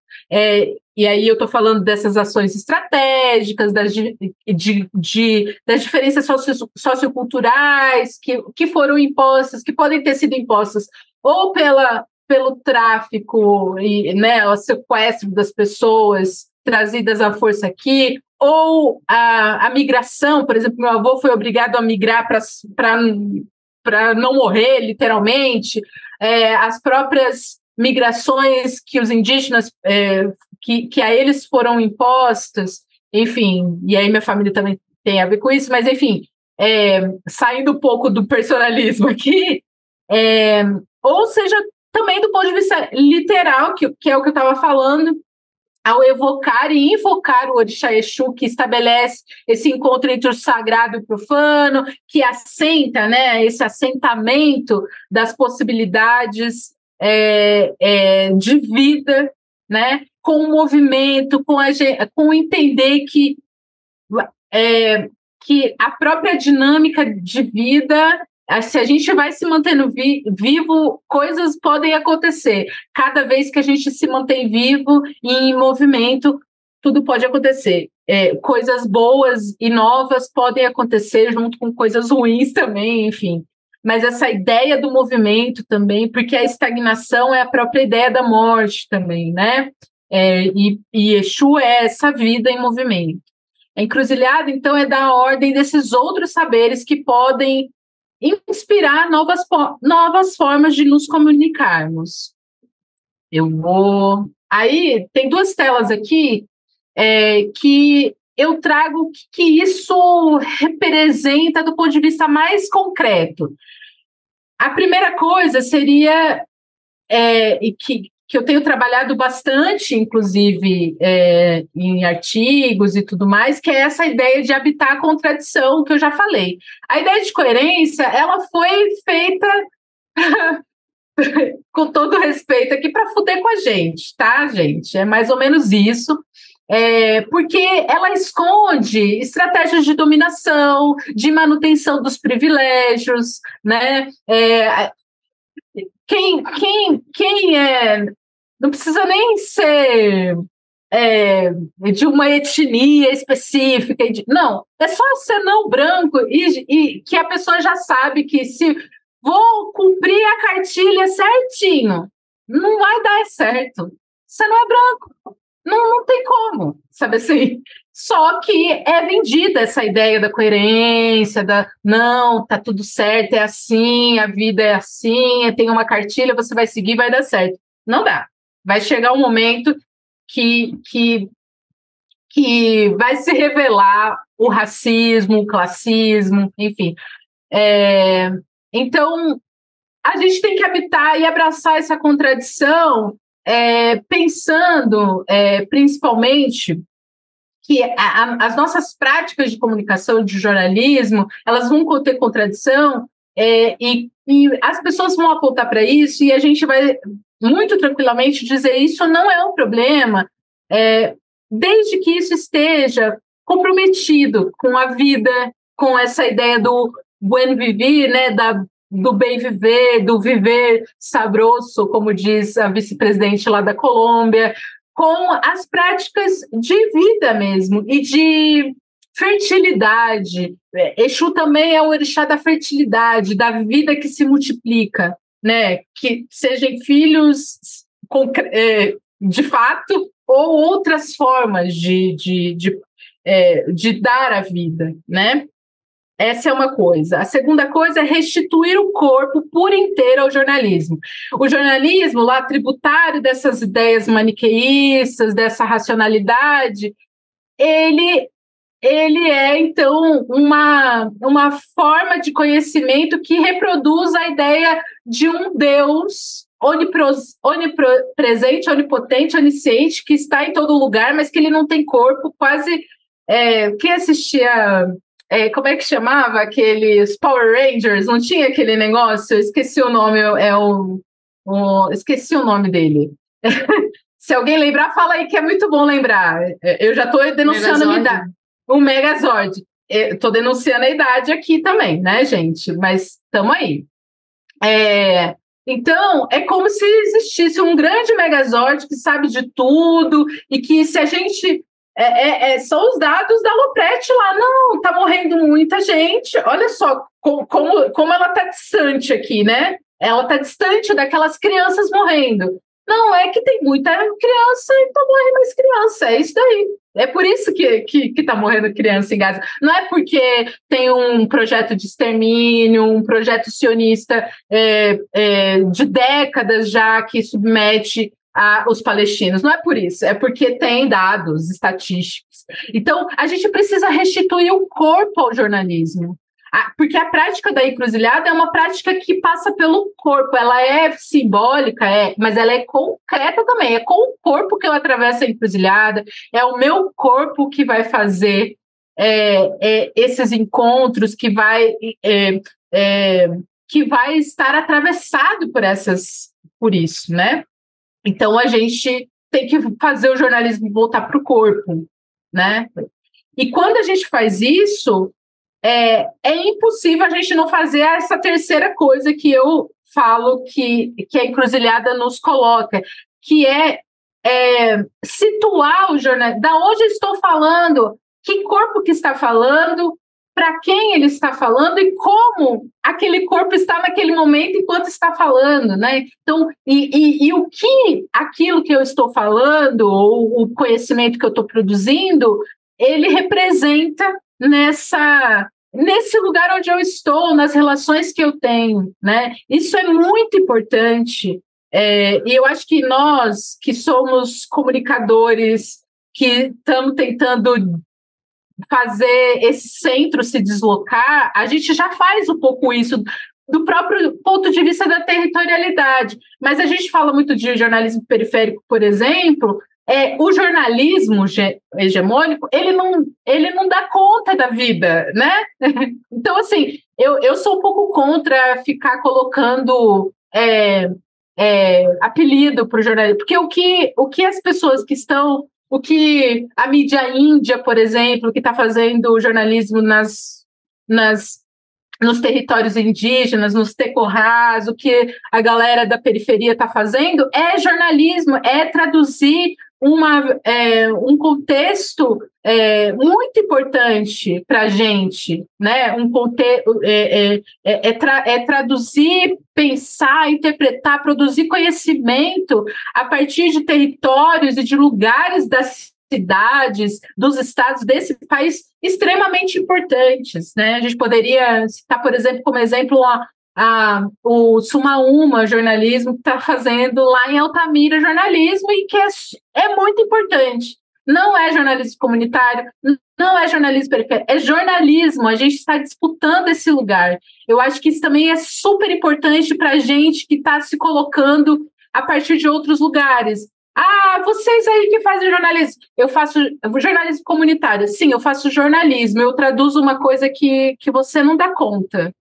e aí eu estou falando dessas ações estratégicas, das diferenças socioculturais que foram impostas, que podem ter sido impostas ou pelo tráfico e, né, o sequestro das pessoas trazidas à força aqui, ou a migração, por exemplo, meu avô foi obrigado a migrar para não morrer, literalmente, as próprias migrações que os indígenas, que a eles foram impostas, enfim, e aí minha família também tem a ver com isso, mas enfim, saindo um pouco do personalismo aqui, ou seja, também do ponto de vista literal, que é o que eu estava falando, ao evocar e invocar o Orixá Exu, que estabelece esse encontro entre o sagrado e o profano, que assenta, né, esse assentamento das possibilidades de vida, né, com o movimento, com entender que a própria dinâmica de vida, se a gente vai se mantendo vivo, coisas podem acontecer. Cada vez que a gente se mantém vivo e em movimento, tudo pode acontecer. Coisas boas e novas podem acontecer junto com coisas ruins também, enfim. Mas essa ideia do movimento também, porque a estagnação é a própria ideia da morte também, né? E Exu é essa vida em movimento. A encruzilhada, então, é da ordem desses outros saberes que podem inspirar novas formas de nos comunicarmos. Aí, tem duas telas aqui que eu trago que isso representa do ponto de vista mais concreto. A primeira coisa seria, e que eu tenho trabalhado bastante, inclusive, em artigos e tudo mais, que é essa ideia de habitar a contradição, que eu já falei. A ideia de coerência, ela foi feita, com todo respeito aqui, para fuder com a gente, tá, gente? É mais ou menos isso. Porque ela esconde estratégias de dominação, de manutenção dos privilégios, né? Quem não precisa nem ser de uma etnia específica. Não, é só ser não branco e que a pessoa já sabe que se vou cumprir a cartilha certinho, não vai dar certo. Você não é branco. Não tem como, sabe assim? Só que é vendida essa ideia da coerência, não, tá tudo certo, é assim, a vida é assim, tem uma cartilha, você vai seguir, vai dar certo. Não dá. Vai chegar um momento que vai se revelar o racismo, o classismo, enfim. Então, a gente tem que habitar e abraçar essa contradição, pensando principalmente que as nossas práticas de comunicação e de jornalismo, elas vão ter contradição, e as pessoas vão apontar para isso e a gente vai muito tranquilamente dizer isso não é um problema, desde que isso esteja comprometido com a vida, com essa ideia do buen vivir, né, do bem viver, do viver sabroso, como diz a vice-presidente lá da Colômbia, com as práticas de vida mesmo e de fertilidade. Exu também é o orixá da fertilidade, da vida que se multiplica, né? Que sejam filhos de fato ou outras formas de dar a vida, né? Essa é uma coisa. A segunda coisa é restituir o corpo por inteiro ao jornalismo. O jornalismo, lá, tributário dessas ideias maniqueístas, dessa racionalidade, ele é, então, uma forma de conhecimento que reproduz a ideia de um Deus onipresente, onipotente, onisciente, que está em todo lugar, mas que ele não tem corpo, quase... quem assistia... como é que chamava aqueles Power Rangers? Não tinha aquele negócio? Eu esqueci o nome, esqueci o nome dele. Se alguém lembrar, fala aí que é muito bom lembrar. Eu já estou denunciando a minha idade. O Megazord. Estou denunciando a idade aqui também, né, gente? Mas estamos aí. Então, é como se existisse um grande Megazord que sabe de tudo e que se a gente... são os dados da Loprete lá. Não, tá morrendo muita gente. Olha só como ela tá distante aqui, né? Ela tá distante daquelas crianças morrendo. Não, é que tem muita criança e tá morrendo mais criança. É isso daí. É por isso que tá morrendo criança em Gaza. Não é porque tem um projeto de extermínio, um projeto sionista de décadas já que submete os palestinos. Não é por isso, é porque tem dados estatísticos. Então, a gente precisa restituir o corpo ao jornalismo. Porque a prática da encruzilhada é uma prática que passa pelo corpo. Ela é simbólica, mas ela é concreta também. É com o corpo que eu atravesso a encruzilhada, é o meu corpo que vai fazer esses encontros, que vai estar atravessado por isso, né? Então, a gente tem que fazer o jornalismo voltar para o corpo, né? E quando a gente faz isso, é impossível a gente não fazer essa terceira coisa que eu falo que a encruzilhada nos coloca, que é situar o jornalismo. Da onde eu estou falando? Que corpo que está falando? Para quem ele está falando e como aquele corpo está naquele momento enquanto está falando, né? Então, e o que aquilo que eu estou falando, ou o conhecimento que eu estou produzindo, ele representa nesse lugar onde eu estou, nas relações que eu tenho, né? Isso é muito importante. E eu acho que nós, que somos comunicadores, que estamos tentando fazer esse centro se deslocar, a gente já faz um pouco isso do próprio ponto de vista da territorialidade. Mas a gente fala muito de jornalismo periférico, por exemplo. O jornalismo hegemônico, ele não dá conta da vida, né? Então, assim, eu sou um pouco contra ficar colocando apelido para o jornalismo, porque o que as pessoas que estão... O que a mídia índia, por exemplo, que está fazendo jornalismo nos territórios indígenas, nos tecorrás, o que a galera da periferia está fazendo é jornalismo, é traduzir um contexto muito importante para a gente, né? Traduzir, pensar, interpretar, produzir conhecimento a partir de territórios e de lugares das cidades, dos estados desse país extremamente importantes, né? A gente poderia citar, por exemplo, como exemplo, o Sumaúma jornalismo que está fazendo lá em Altamira jornalismo e que é muito importante. Não é jornalismo comunitário, não é jornalismo periférico, é jornalismo. A gente está disputando esse lugar. Eu acho que isso também é super importante para a gente que está se colocando a partir de outros lugares. Vocês aí que fazem jornalismo. Eu faço jornalismo comunitário. Sim, eu faço jornalismo. Eu traduzo uma coisa que você não dá conta.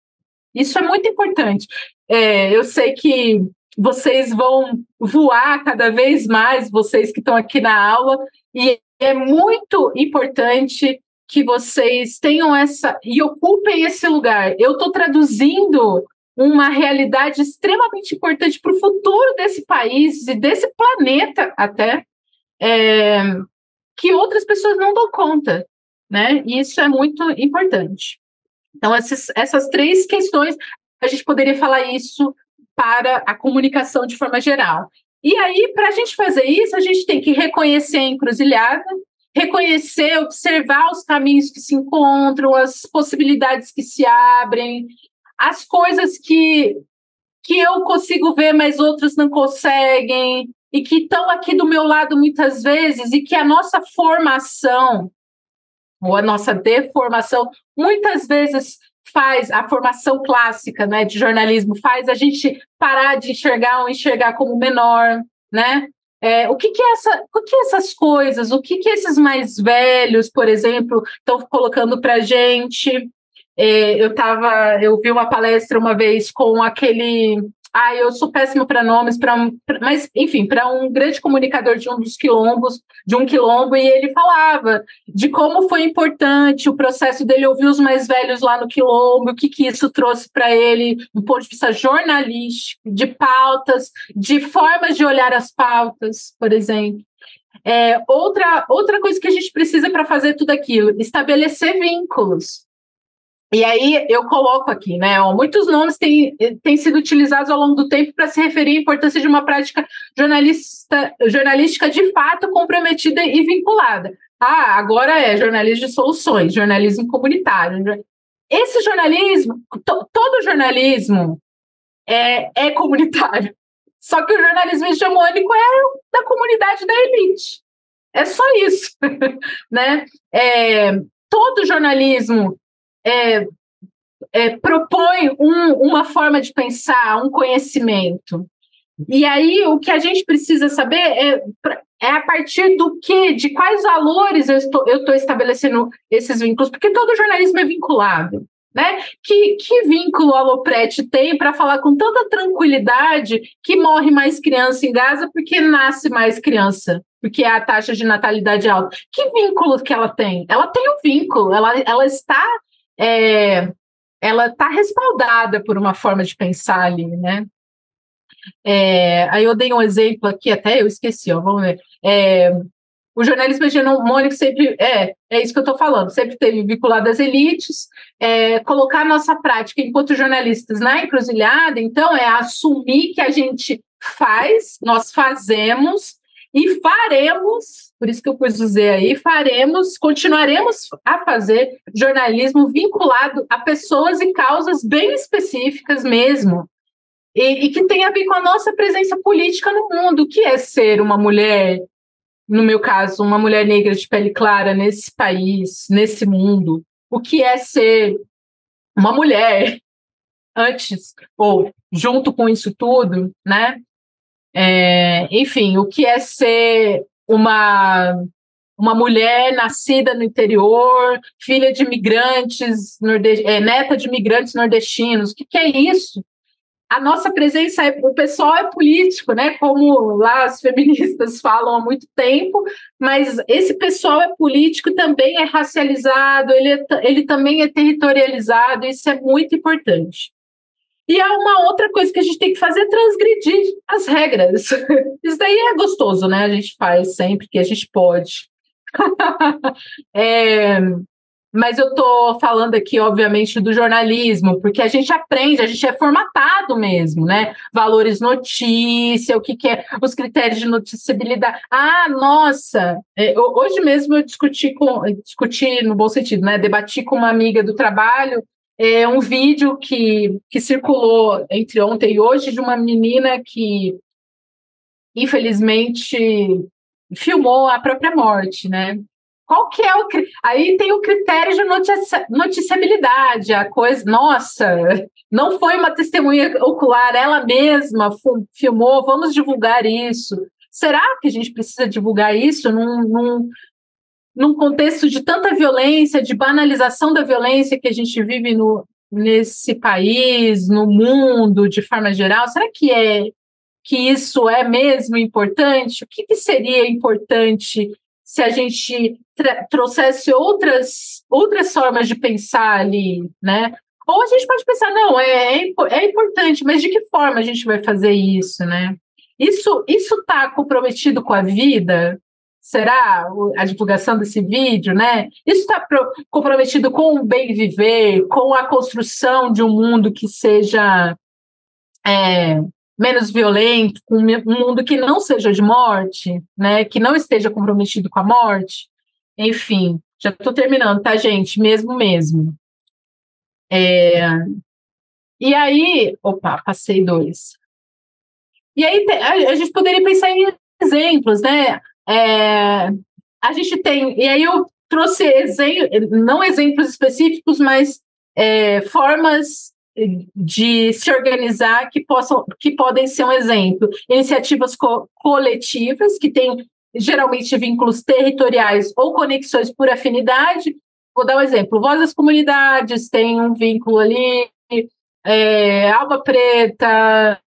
Isso é muito importante. Eu sei que vocês vão voar cada vez mais, vocês que estão aqui na aula, e é muito importante que vocês tenham essa e ocupem esse lugar. Eu estou traduzindo uma realidade extremamente importante para o futuro desse país e desse planeta até, que outras pessoas não dão conta, né? E isso é muito importante. Então, essas 3 questões, a gente poderia falar isso para a comunicação de forma geral. E aí, para a gente fazer isso, a gente tem que reconhecer a encruzilhada, reconhecer, observar os caminhos que se encontram, as possibilidades que se abrem, as coisas que eu consigo ver, mas outros não conseguem, e que estão aqui do meu lado muitas vezes, e que a nossa formação, ou a nossa deformação, muitas vezes faz a formação clássica, né, de jornalismo, faz a gente parar de enxergar ou enxergar como menor, né? O que essas coisas, o que esses mais velhos, por exemplo, estão colocando para a gente? Eu vi uma palestra uma vez com aquele... eu sou péssima para nomes, mas, enfim, para um grande comunicador de um quilombo, e ele falava de como foi importante o processo dele ouvir os mais velhos lá no quilombo, o que isso trouxe para ele do ponto de vista jornalístico, de pautas, de formas de olhar as pautas, por exemplo. Outra coisa que a gente precisa para fazer tudo aquilo, estabelecer vínculos. E aí eu coloco aqui, né? Muitos nomes têm sido utilizados ao longo do tempo para se referir à importância de uma prática jornalística de fato comprometida e vinculada. Agora é jornalismo de soluções, jornalismo comunitário. Esse jornalismo, todo jornalismo é comunitário. Só que o jornalismo hegemônico é da comunidade da elite. É só isso, né? Todo jornalismo propõe uma forma de pensar, um conhecimento. E aí, o que a gente precisa saber é a partir do quê? De quais valores eu estou estabelecendo esses vínculos? Porque todo jornalismo é vinculado, né? Que vínculo a Lopretti tem para falar com tanta tranquilidade que morre mais criança em Gaza porque nasce mais criança, porque a taxa de natalidade é alta? Que vínculo que ela tem? Ela tem um vínculo, ela está respaldada por uma forma de pensar ali, né? Aí eu dei um exemplo aqui, até eu esqueci, vamos ver. O jornalismo hegemônico sempre é isso que eu estou falando, sempre teve vinculado às elites. Colocar a nossa prática enquanto jornalistas na encruzilhada, então, é assumir que a gente nós fazemos e faremos, por isso que eu pus dizer aí, continuaremos a fazer jornalismo vinculado a pessoas e causas bem específicas mesmo, e que tem a ver com a nossa presença política no mundo, que é ser uma mulher, no meu caso, uma mulher negra de pele clara nesse país, nesse mundo, o que é ser uma mulher antes, ou junto com isso tudo, né? Enfim, o que é ser uma mulher nascida no interior, filha de imigrantes, neta de imigrantes nordestinos, o que é isso? A nossa presença, o pessoal é político, né? Como lá as feministas falam há muito tempo, mas esse pessoal é político, também é racializado, ele também é territorializado, isso é muito importante. E há uma outra coisa que a gente tem que fazer, transgredir as regras. Isso daí é gostoso, né? A gente faz sempre que a gente pode. Mas eu estou falando aqui, obviamente, do jornalismo, porque a gente aprende, a gente é formatado mesmo, né? Valores notícia, o que é os critérios de noticiabilidade. Nossa! Hoje mesmo eu discuti no bom sentido, né? Debati com uma amiga do trabalho um vídeo que circulou entre ontem e hoje de uma menina que, infelizmente, filmou a própria morte, né? Qual que é Aí tem o critério de noticiabilidade, a coisa... Nossa, não foi uma testemunha ocular, ela mesma filmou, vamos divulgar isso. Será que a gente precisa divulgar isso num contexto de tanta violência, de banalização da violência que a gente vive nesse país, no mundo, de forma geral? Será que isso é mesmo importante? O que seria importante se a gente trouxesse outras formas de pensar ali, né? Ou a gente pode pensar, não, é importante, mas de que forma a gente vai fazer isso, né? Isso está comprometido com a vida? Será a divulgação desse vídeo, né? Isso está comprometido com o bem viver, com a construção de um mundo que seja menos violento, com um mundo que não seja de morte, né? Que não esteja comprometido com a morte. Enfim, já estou terminando, tá, gente? Mesmo. E aí, opa, passei 2. E aí a gente poderia pensar em exemplos, né? A gente tem, e aí eu trouxe não exemplos específicos, mas formas de se organizar que podem ser um exemplo. Iniciativas coletivas, que têm geralmente vínculos territoriais ou conexões por afinidade. Vou dar um exemplo. Voz das Comunidades tem um vínculo ali, Alma Preta.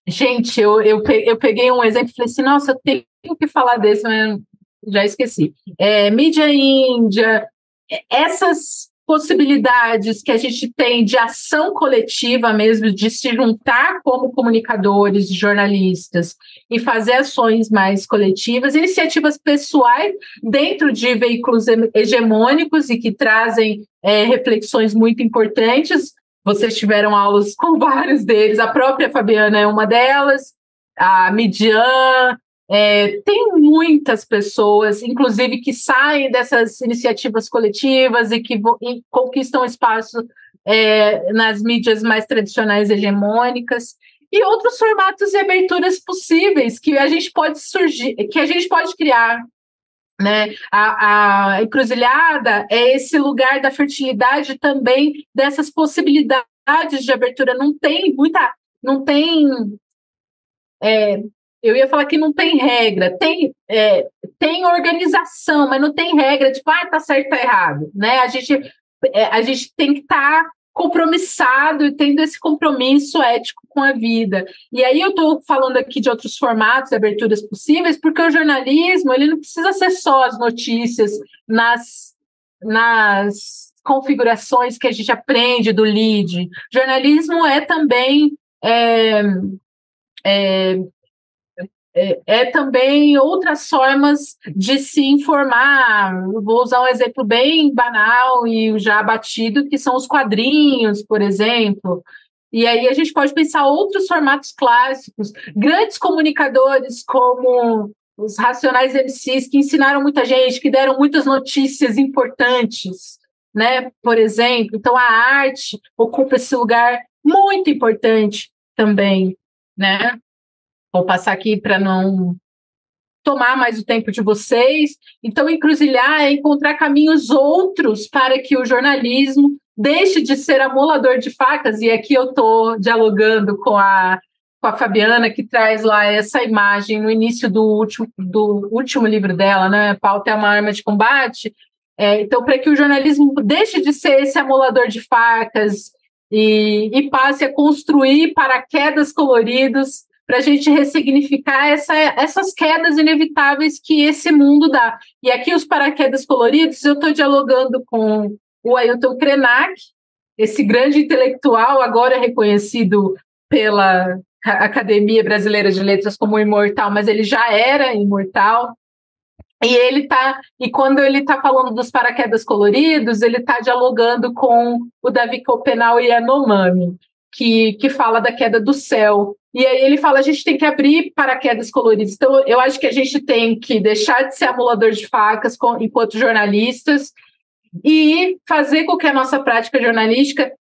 Gente, eu peguei um exemplo e falei assim, nossa, eu tenho que falar desse, mas já esqueci. Mídia Índia, essas possibilidades que a gente tem de ação coletiva mesmo, de se juntar como comunicadores, jornalistas, e fazer ações mais coletivas, iniciativas pessoais dentro de veículos hegemônicos e que trazem reflexões muito importantes. Vocês tiveram aulas com vários deles, a própria Fabiana é uma delas, a Midian, tem muitas pessoas, inclusive, que saem dessas iniciativas coletivas e que conquistam espaço nas mídias mais tradicionais hegemônicas, e outros formatos e aberturas possíveis que a gente pode criar. Né? A encruzilhada é esse lugar da fertilidade também, dessas possibilidades de abertura. Não tem eu ia falar que não tem regra, tem organização, mas não tem regra, tipo, tá certo, tá errado, né? A gente tem que estar compromissado e tendo esse compromisso ético com a vida. E aí eu estou falando aqui de outros formatos, aberturas possíveis, porque o jornalismo, ele não precisa ser só as notícias nas configurações que a gente aprende do lead. Jornalismo é também também outras formas de se informar. Eu vou usar um exemplo bem banal e já batido, que são os quadrinhos, por exemplo. E aí a gente pode pensar outros formatos clássicos, grandes comunicadores como os Racionais MCs, que ensinaram muita gente, que deram muitas notícias importantes, né? Por exemplo. Então, a arte ocupa esse lugar muito importante também, né? Vou passar aqui para não tomar mais o tempo de vocês. Então, encruzilhar é encontrar caminhos outros para que o jornalismo deixe de ser amolador de facas. E aqui eu estou dialogando com a Fabiana, que traz lá essa imagem no início do último livro dela, né? Pauta é uma arma de combate. Então, para que o jornalismo deixe de ser esse amolador de facas e passe a construir paraquedas coloridos, para a gente ressignificar essas quedas inevitáveis que esse mundo dá. E aqui os paraquedas coloridos, eu estou dialogando com o Ailton Krenak, esse grande intelectual, agora reconhecido pela Academia Brasileira de Letras como imortal, mas ele já era imortal. E quando ele está falando dos paraquedas coloridos, ele está dialogando com o Davi Copenau Yanomami, que fala da queda do céu. E aí ele fala, a gente tem que abrir paraquedas coloridos. Então, eu acho que a gente tem que deixar de ser amolador de facas enquanto jornalistas e fazer com que a nossa prática jornalística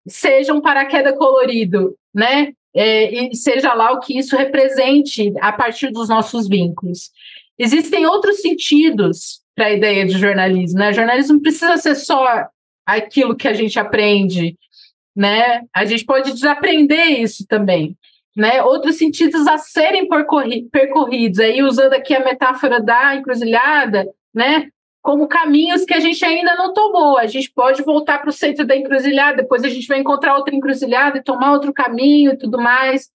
seja um paraquedas colorido, né? E seja lá o que isso represente a partir dos nossos vínculos. Existem outros sentidos para a ideia de jornalismo, né? Jornalismo não precisa ser só aquilo que a gente aprende, né? A gente pode desaprender isso também, né? Outros sentidos a serem percorridos, aí usando aqui a metáfora da encruzilhada, né? Como caminhos que a gente ainda não tomou. A gente pode voltar para o centro da encruzilhada, depois a gente vai encontrar outra encruzilhada e tomar outro caminho e tudo mais.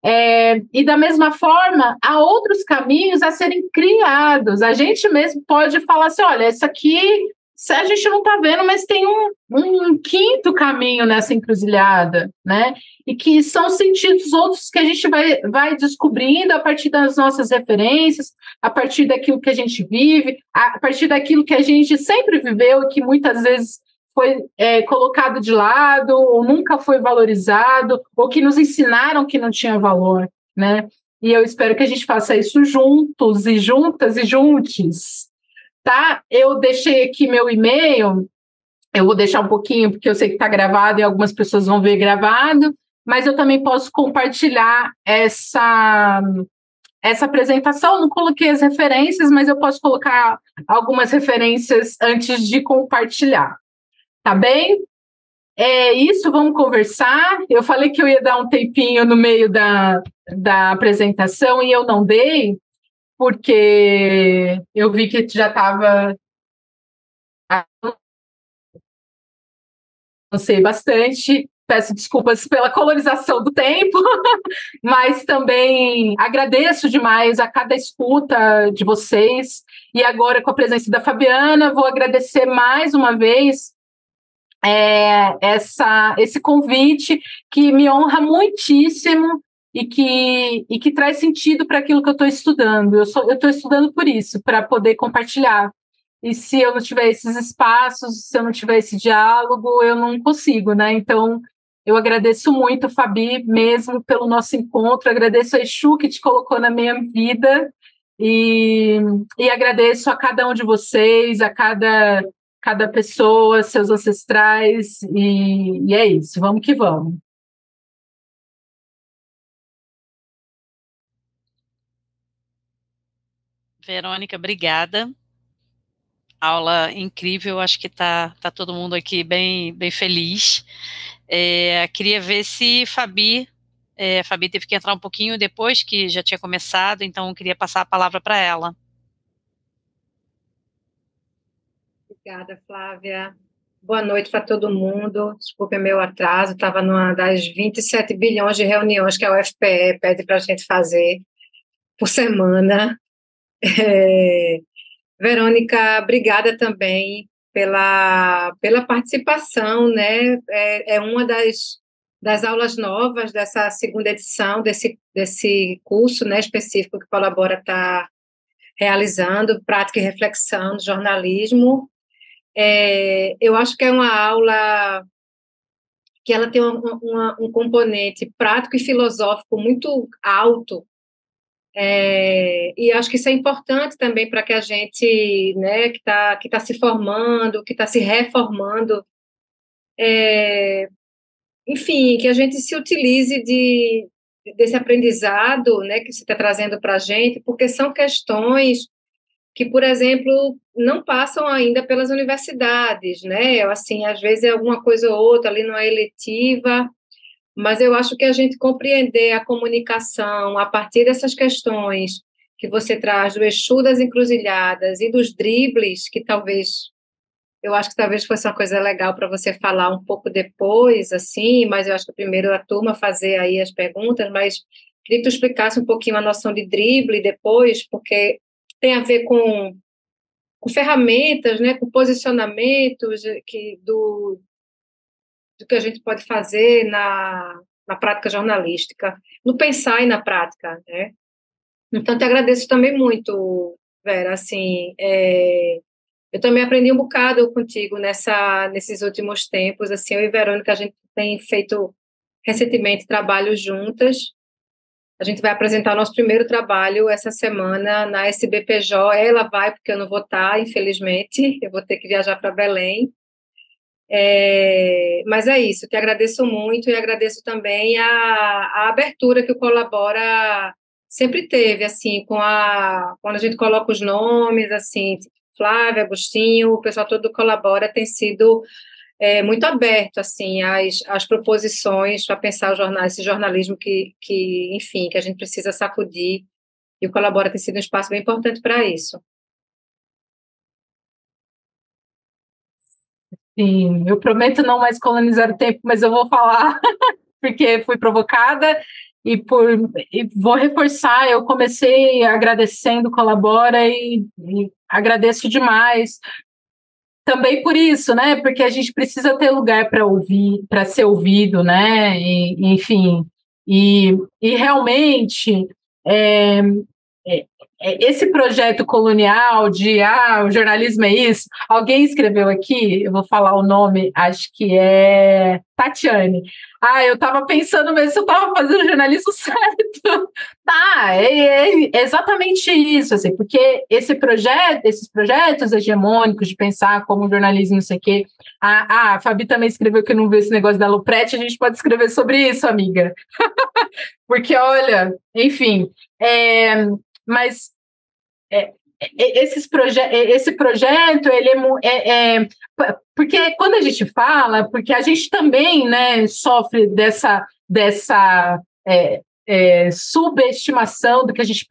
E da mesma forma, há outros caminhos a serem criados. A gente mesmo pode falar assim, olha, isso aqui a gente não está vendo, mas tem um quinto caminho nessa encruzilhada, né? E que são sentidos outros que a gente vai descobrindo a partir das nossas referências, a partir daquilo que a gente vive, a partir daquilo que a gente sempre viveu e que muitas vezes foi colocado de lado, ou nunca foi valorizado, ou que nos ensinaram que não tinha valor, né? E eu espero que a gente faça isso juntos e juntas e juntos. Tá? Eu deixei aqui meu e-mail, eu vou deixar um pouquinho, porque eu sei que está gravado e algumas pessoas vão ver gravado, mas eu também posso compartilhar essa apresentação. Não coloquei as referências, mas eu posso colocar algumas referências antes de compartilhar. Tá bem? É isso, vamos conversar. Eu falei que eu ia dar um tempinho no meio da apresentação e eu não dei, porque eu vi que já estava. Avancei bastante, peço desculpas pela colonização do tempo, mas também agradeço demais a cada escuta de vocês. E agora, com a presença da Fabiana, vou agradecer mais uma vez esse convite que me honra muitíssimo e que traz sentido para aquilo que eu estou estudando. Eu estou estudando por isso, para poder compartilhar. E se eu não tiver esses espaços, se eu não tiver esse diálogo, eu não consigo, né? Então, eu agradeço muito, Fabi, mesmo pelo nosso encontro, agradeço a Exu que te colocou na minha vida e agradeço a cada um de vocês, a cada pessoa, seus ancestrais, e é isso, vamos que vamos. Verônica, obrigada. Aula incrível, acho que tá todo mundo aqui bem feliz. Queria ver se Fabi teve que entrar um pouquinho depois que já tinha começado, então queria passar a palavra para ela. Obrigada, Flávia. Boa noite para todo mundo. Desculpe meu atraso, estava numa das 27 bilhões de reuniões que a UFPE pede para a gente fazer por semana. Verônica, obrigada também pela participação, né? É uma das aulas novas dessa segunda edição desse curso, né, específico que Colabora está realizando, Prática e Reflexão de Jornalismo. Eu acho que é uma aula que ela tem um componente prático e filosófico muito alto, e acho que isso é importante também para que a gente, né, que tá se formando, que está se reformando, enfim, que a gente se utilize desse aprendizado, né, que você está trazendo para a gente, porque são questões que, por exemplo, não passam ainda pelas universidades, né? Assim, às vezes é alguma coisa ou outra ali numa eletiva, mas eu acho que a gente compreender a comunicação a partir dessas questões que você traz do Exu das encruzilhadas e dos dribles, que eu acho que talvez fosse uma coisa legal para você falar um pouco depois, assim, mas eu acho que primeiro a turma fazer aí as perguntas, mas queria que tu explicasse um pouquinho a noção de drible depois, porque tem a ver com ferramentas, né, com posicionamentos do que a gente pode fazer na prática jornalística, no pensar e na prática, né? Então, te agradeço também muito, Vera, assim, eu também aprendi um bocado contigo nesses últimos tempos, assim, eu e Verônica, a gente tem feito recentemente trabalhos juntas. A gente vai apresentar o nosso primeiro trabalho essa semana na SBPJ. Ela vai, porque eu não vou estar, infelizmente. Eu vou ter que viajar para Belém. Mas é isso, te agradeço muito e agradeço também a abertura que o Colabora sempre teve, assim, quando a gente coloca os nomes, assim, Flávia, Agostinho, o pessoal todo do Colabora tem sido muito aberto assim às proposições para pensar esse jornalismo enfim, que a gente precisa sacudir, e o Colabora tem sido um espaço bem importante para isso. Sim, eu prometo não mais colonizar o tempo, mas eu vou falar porque fui provocada. e vou reforçar, eu comecei agradecendo, colabora e agradeço demais. Também por isso, né? Porque a gente precisa ter lugar para ouvir, para ser ouvido, né? Enfim, e realmente é, esse projeto colonial de o jornalismo é isso. Alguém escreveu aqui, eu vou falar o nome, acho que é Tatiane. Eu estava pensando mesmo se eu estava fazendo o jornalismo certo. Tá, é exatamente isso, assim, porque esses projetos hegemônicos de pensar como jornalismo, não sei o quê. A Fabi também escreveu que não viu esse negócio da Luprete, a gente pode escrever sobre isso, amiga. Porque, olha, enfim, mas esse projeto, ele porque quando a gente fala, porque a gente também, né, sofre dessa subestimação do que a gente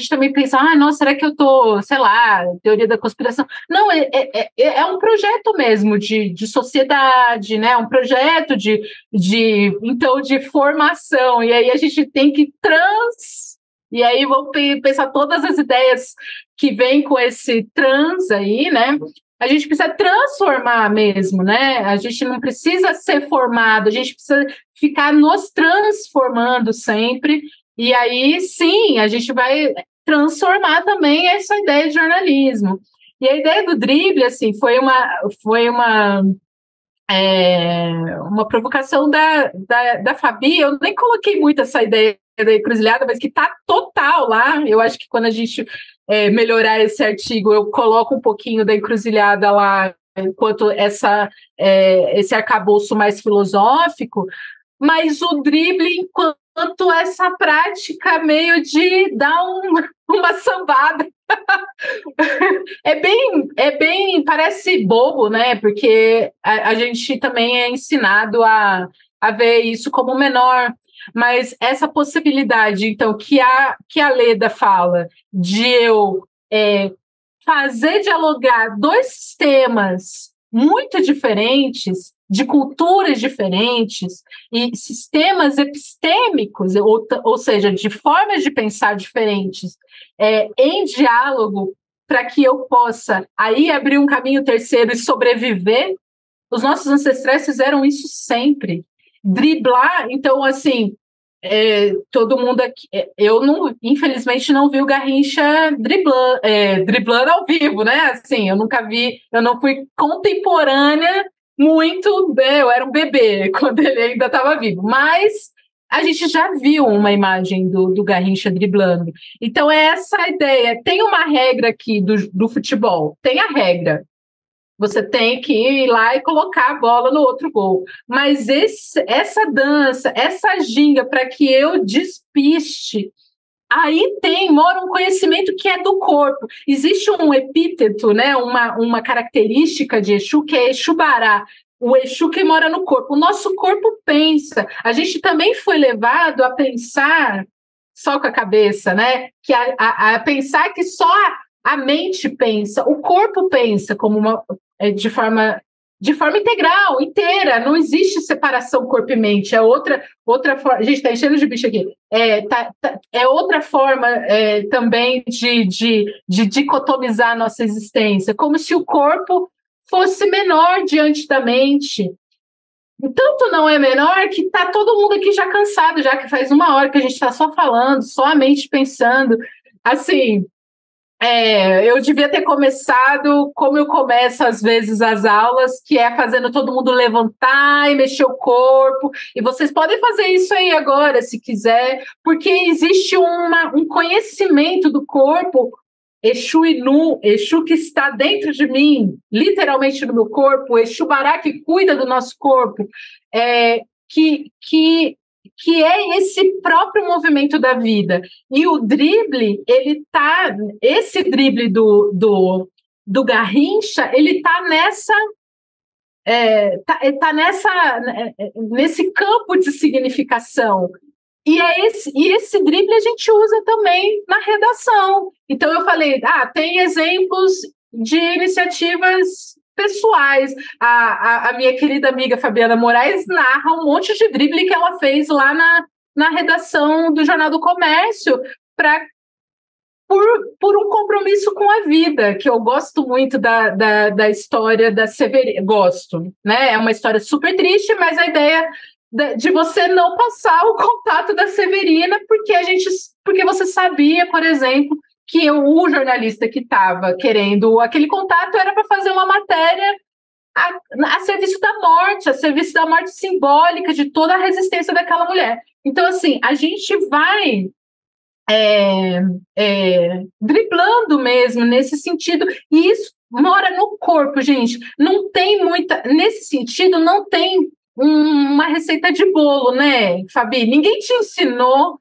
também pensa, nossa, será que eu tô, sei lá, teoria da conspiração? Não, é um projeto mesmo de sociedade, né, um projeto então, de formação, e aí a gente tem que e aí vou pensar todas as ideias que vêm com esse trans aí, né? A gente precisa transformar mesmo, né? A gente não precisa ser formado, a gente precisa ficar nos transformando sempre. E aí, sim, a gente vai transformar também essa ideia de jornalismo. E a ideia do drible, assim, foi uma provocação da Fabi. Eu nem coloquei muito essa ideia da encruzilhada, mas que está total lá. Eu acho que quando a gente melhorar esse artigo, eu coloco um pouquinho da encruzilhada lá, enquanto esse arcabouço mais filosófico, mas o drible enquanto essa prática meio de dar uma sambada. Parece bobo, né? Porque a gente também é ensinado a ver isso como menor, mas essa possibilidade, então, que a Leda fala de eu fazer dialogar dois sistemas muito diferentes, de culturas diferentes, e sistemas epistêmicos, ou seja, de formas de pensar diferentes, em diálogo, para que eu possa aí abrir um caminho terceiro e sobreviver. Os nossos ancestrais fizeram isso sempre. Driblar, então, assim, todo mundo aqui. Eu infelizmente não vi o Garrincha driblando ao vivo, né? Assim, eu nunca vi, eu não fui contemporânea muito, né? Eu era um bebê quando ele ainda estava vivo, mas a gente já viu uma imagem do Garrincha driblando. Então, é essa a ideia. Tem uma regra aqui do futebol, tem a regra. Você tem que ir lá e colocar a bola no outro gol. Mas essa dança, essa ginga, para que eu despiste, aí mora um conhecimento que é do corpo. Existe um epíteto, né, uma característica de Exu, que é Exubará, o Exu que mora no corpo. O nosso corpo pensa. A gente também foi levado a pensar só com a cabeça, né? A pensar que só a mente pensa, o corpo pensa como de forma integral, inteira. Não existe separação corpo e mente. É outra forma. A gente está enchendo de bicho aqui. É outra forma também de dicotomizar a nossa existência, como se o corpo fosse menor diante da mente. Tanto não é menor que está todo mundo aqui já cansado, já que faz 1 hora que a gente está só falando, só a mente pensando. Assim, eu devia ter começado como eu começo às vezes as aulas, que é fazendo todo mundo levantar e mexer o corpo. E vocês podem fazer isso aí agora, se quiser, porque existe um conhecimento do corpo, Exu Inu, Exu que está dentro de mim, literalmente no meu corpo, Exu Bará que cuida do nosso corpo, que é esse próprio movimento da vida. E o drible, esse drible do Garrincha, ele está nesse campo de significação. E esse drible a gente usa também na redação. Então, eu falei, tem exemplos de iniciativas pessoais. A minha querida amiga Fabiana Moraes narra um monte de drible que ela fez lá na redação do Jornal do Comércio por um compromisso com a vida, que eu gosto muito da história da Severina. Gosto, né? É uma história super triste, mas a ideia de você não passar o contato da Severina, porque você sabia, por exemplo, que o jornalista que estava querendo aquele contato era para fazer uma matéria a serviço da morte, a serviço da morte simbólica de toda a resistência daquela mulher. Então, assim, a gente vai driblando mesmo nesse sentido, e isso mora no corpo, gente. Não tem muita. Nesse sentido, não tem uma receita de bolo, né, Fabi? Ninguém te ensinou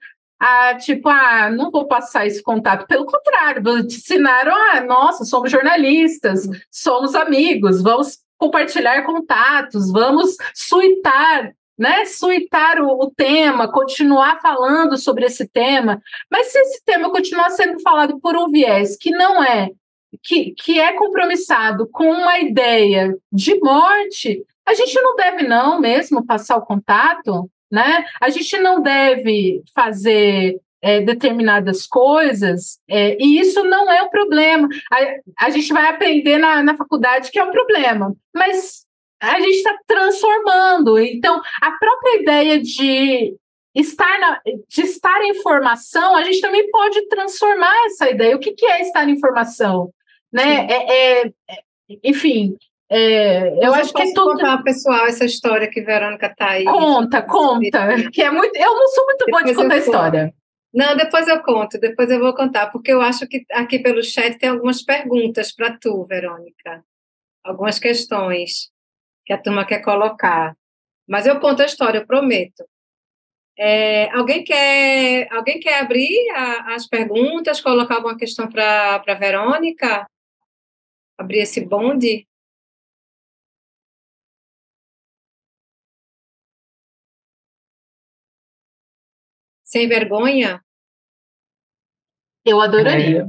tipo, não vou passar esse contato. Pelo contrário, te ensinaram, nossa, somos jornalistas, somos amigos, vamos compartilhar contatos, vamos suitar, né? Suitar o tema, continuar falando sobre esse tema. Mas se esse tema continuar sendo falado por um viés que não é, que é compromissado com uma ideia de morte, a gente não deve não mesmo passar o contato, né? A gente não deve fazer determinadas coisas, e isso não é o problema. A gente vai aprender na faculdade que é um problema, mas a gente está transformando. Então, a própria ideia de estar em formação, a gente também pode transformar essa ideia. O que é estar em formação? Né? Enfim, eu acho que é tudo. Contar ao pessoal essa história que Verônica está aí. Conta, que é muito. Eu não sou muito boa de contar história. Não, depois eu conto, depois eu vou contar, porque eu acho que aqui pelo chat tem algumas perguntas para tu, Verônica, algumas questões que a turma quer colocar. Mas eu conto a história, eu prometo. Alguém quer abrir as perguntas, colocar alguma questão para a Verônica? Abrir esse bonde? Sem vergonha? Eu adoraria.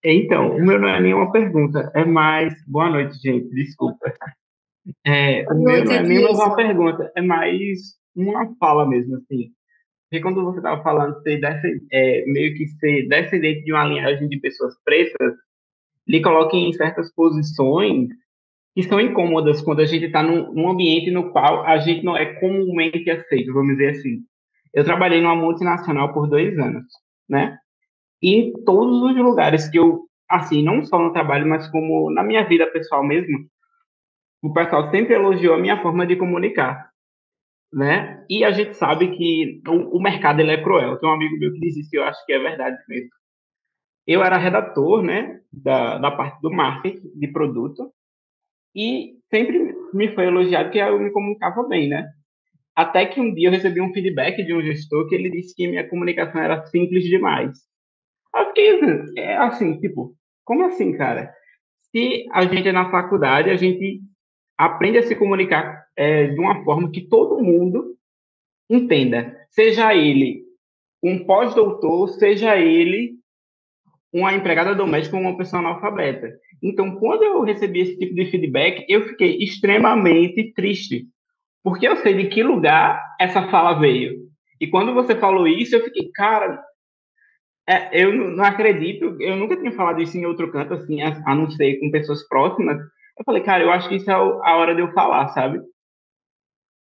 Então, o meu não é nenhuma pergunta, é mais... Boa noite, gente, desculpa. O meu não é nenhuma pergunta, é mais uma fala mesmo, assim. Porque quando você estava falando meio que ser descendente de uma linhagem de pessoas pretas, lhe coloca em certas posições que são incômodas quando a gente está num ambiente no qual a gente não é comumente aceito, vamos dizer assim. Eu trabalhei numa multinacional por 2 anos, né? E em todos os lugares que eu, assim, não só no trabalho, mas como na minha vida pessoal mesmo, o pessoal sempre elogiou a minha forma de comunicar, né? E a gente sabe que o mercado ele é cruel. Tem um amigo meu que diz isso e eu acho que é verdade mesmo. Eu era redator, né, da parte do marketing de produto e sempre me foi elogiado que eu me comunicava bem, né? Até que um dia eu recebi um feedback de um gestor que ele disse que minha comunicação era simples demais. Eu fiquei assim, tipo, como assim, cara? Se a gente é na faculdade, a gente aprende a se comunicar de uma forma que todo mundo entenda. Seja ele um pós-doutor, seja ele uma empregada doméstica ou uma pessoa analfabeta. Então, quando eu recebi esse tipo de feedback, eu fiquei extremamente triste, porque eu sei de que lugar essa fala veio. E quando você falou isso, eu fiquei, cara, eu não acredito, eu nunca tinha falado isso em outro canto, assim, a não ser com pessoas próximas. Eu falei, cara, eu acho que isso é a hora de eu falar, sabe?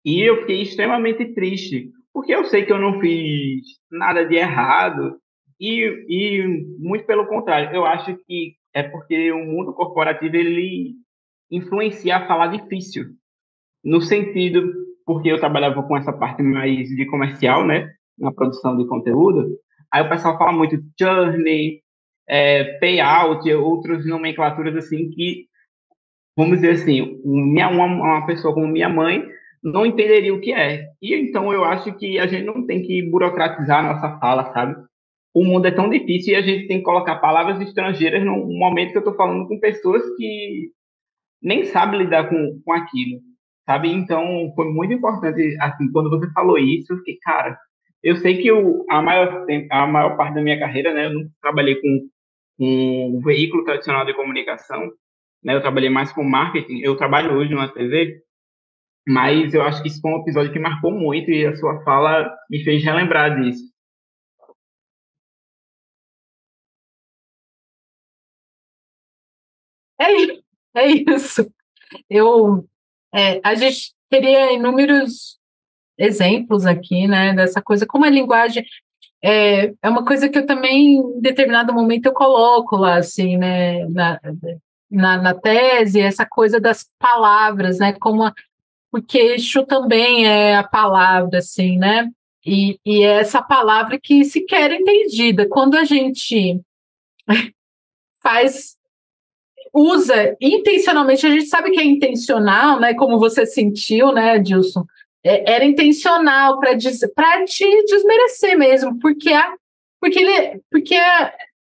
E eu fiquei extremamente triste, porque eu sei que eu não fiz nada de errado, e muito pelo contrário, eu acho que é porque o mundo corporativo, ele influencia a falar difícil, no sentido, porque eu trabalhava com essa parte mais de comercial, né, na produção de conteúdo, aí o pessoal fala muito journey, payout, e outras nomenclaturas assim que, vamos dizer assim, uma pessoa como minha mãe não entenderia o que é. E então eu acho que a gente não tem que burocratizar a nossa fala, sabe? O mundo é tão difícil e a gente tem que colocar palavras estrangeiras no momento que eu estou falando com pessoas que nem sabem lidar com aquilo, sabe? Então foi muito importante, assim, quando você falou isso, eu fiquei, cara, eu sei que a maior parte da minha carreira, né, eu não trabalhei com um veículo tradicional de comunicação, né, eu trabalhei mais com marketing, eu trabalho hoje numa TV, Mas eu acho que isso foi um episódio que marcou muito e a sua fala me fez relembrar disso. É isso. Eu, a gente teria inúmeros exemplos aqui, né, dessa coisa, como a linguagem é uma coisa que eu também, em determinado momento, eu coloco lá, assim, né, na tese, essa coisa das palavras, né, porque Exu também é a palavra, assim, né, e é essa palavra que sequer é entendida. Quando a gente faz usa intencionalmente, a gente sabe que é intencional, né? Como você sentiu, né, Dilson? Era intencional para te desmerecer mesmo, porque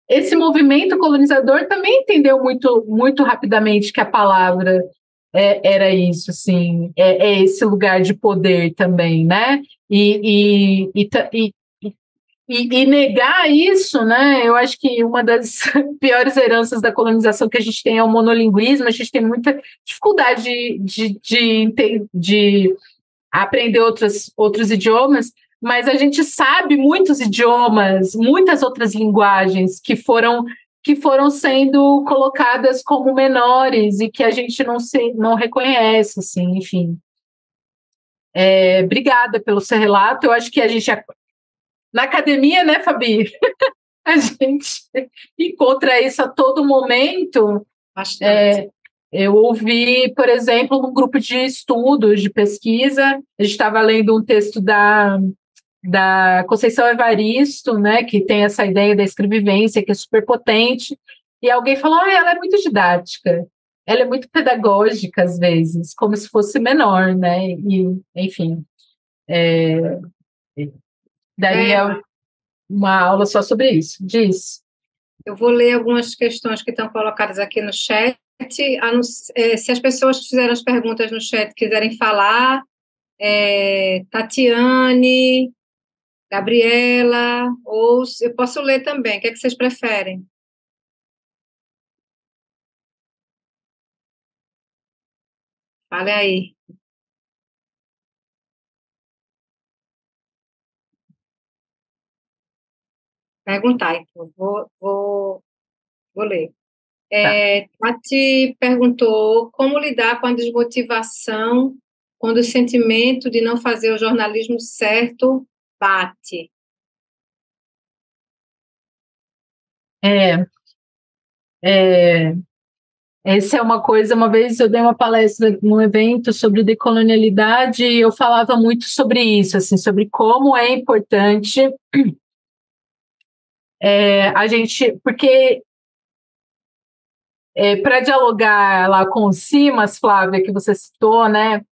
esse movimento colonizador também entendeu muito, muito rapidamente que a palavra era isso, assim, é esse lugar de poder também, né? E negar isso, né? Eu acho que uma das piores heranças da colonização que a gente tem é o monolinguismo. A gente tem muita dificuldade de aprender outros idiomas, mas a gente sabe muitos idiomas, muitas outras linguagens que foram sendo colocadas como menores e que a gente não reconhece, assim, enfim. Obrigada pelo seu relato. Eu acho que a gente na academia, né, Fabi? A gente encontra isso a todo momento. Eu ouvi, por exemplo, num grupo de estudos, de pesquisa, a gente estava lendo um texto da Conceição Evaristo, né, que tem essa ideia da escrevivência, que é super potente, e alguém falou, ela é muito didática, ela é muito pedagógica, às vezes, como se fosse menor, né, e, enfim, daria uma aula só sobre isso. Diz. Eu vou ler algumas questões que estão colocadas aqui no chat. Se as pessoas que fizeram as perguntas no chat quiserem falar, Tatiane, Gabriela, ou eu posso ler também. O que é que vocês preferem? Fale aí. Perguntar, então. Vou ler. Tati perguntou como lidar com a desmotivação quando o sentimento de não fazer o jornalismo certo bate. Essa é uma coisa, uma vez eu dei uma palestra num evento sobre decolonialidade e eu falava muito sobre isso, assim, sobre como é importante a gente, porque para dialogar lá com o Simas, Flávia, que você citou, né,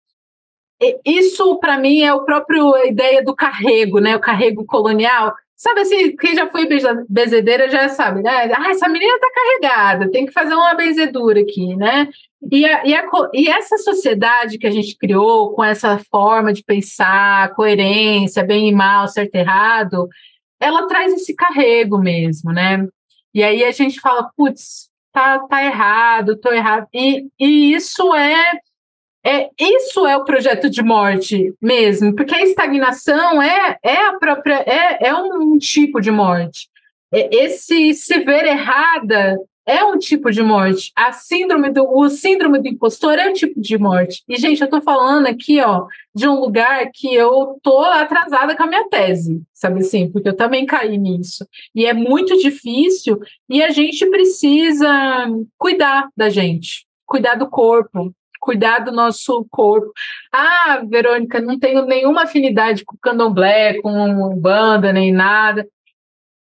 isso para mim é o próprio a ideia do carrego, né, o carrego colonial. Sabe assim, quem já foi benzedeira já sabe, né? Essa menina está carregada, tem que fazer uma benzedura aqui, né? E essa sociedade que a gente criou, com essa forma de pensar, coerência, bem e mal, certo e errado, ela traz esse carrego mesmo, né? E aí a gente fala, putz, tá errado, tô errado. E isso é o projeto de morte mesmo, porque a estagnação a própria um tipo de morte. Esse se ver errada é um tipo de morte. O síndrome do impostor é um tipo de morte. E, gente, eu estou falando aqui, ó, de um lugar que eu estou atrasada com a minha tese, sabe assim? Porque eu também caí nisso. E é muito difícil, e a gente precisa cuidar da gente, cuidar do corpo, cuidar do nosso corpo. Verônica, não tenho nenhuma afinidade com candomblé, com banda, nem nada.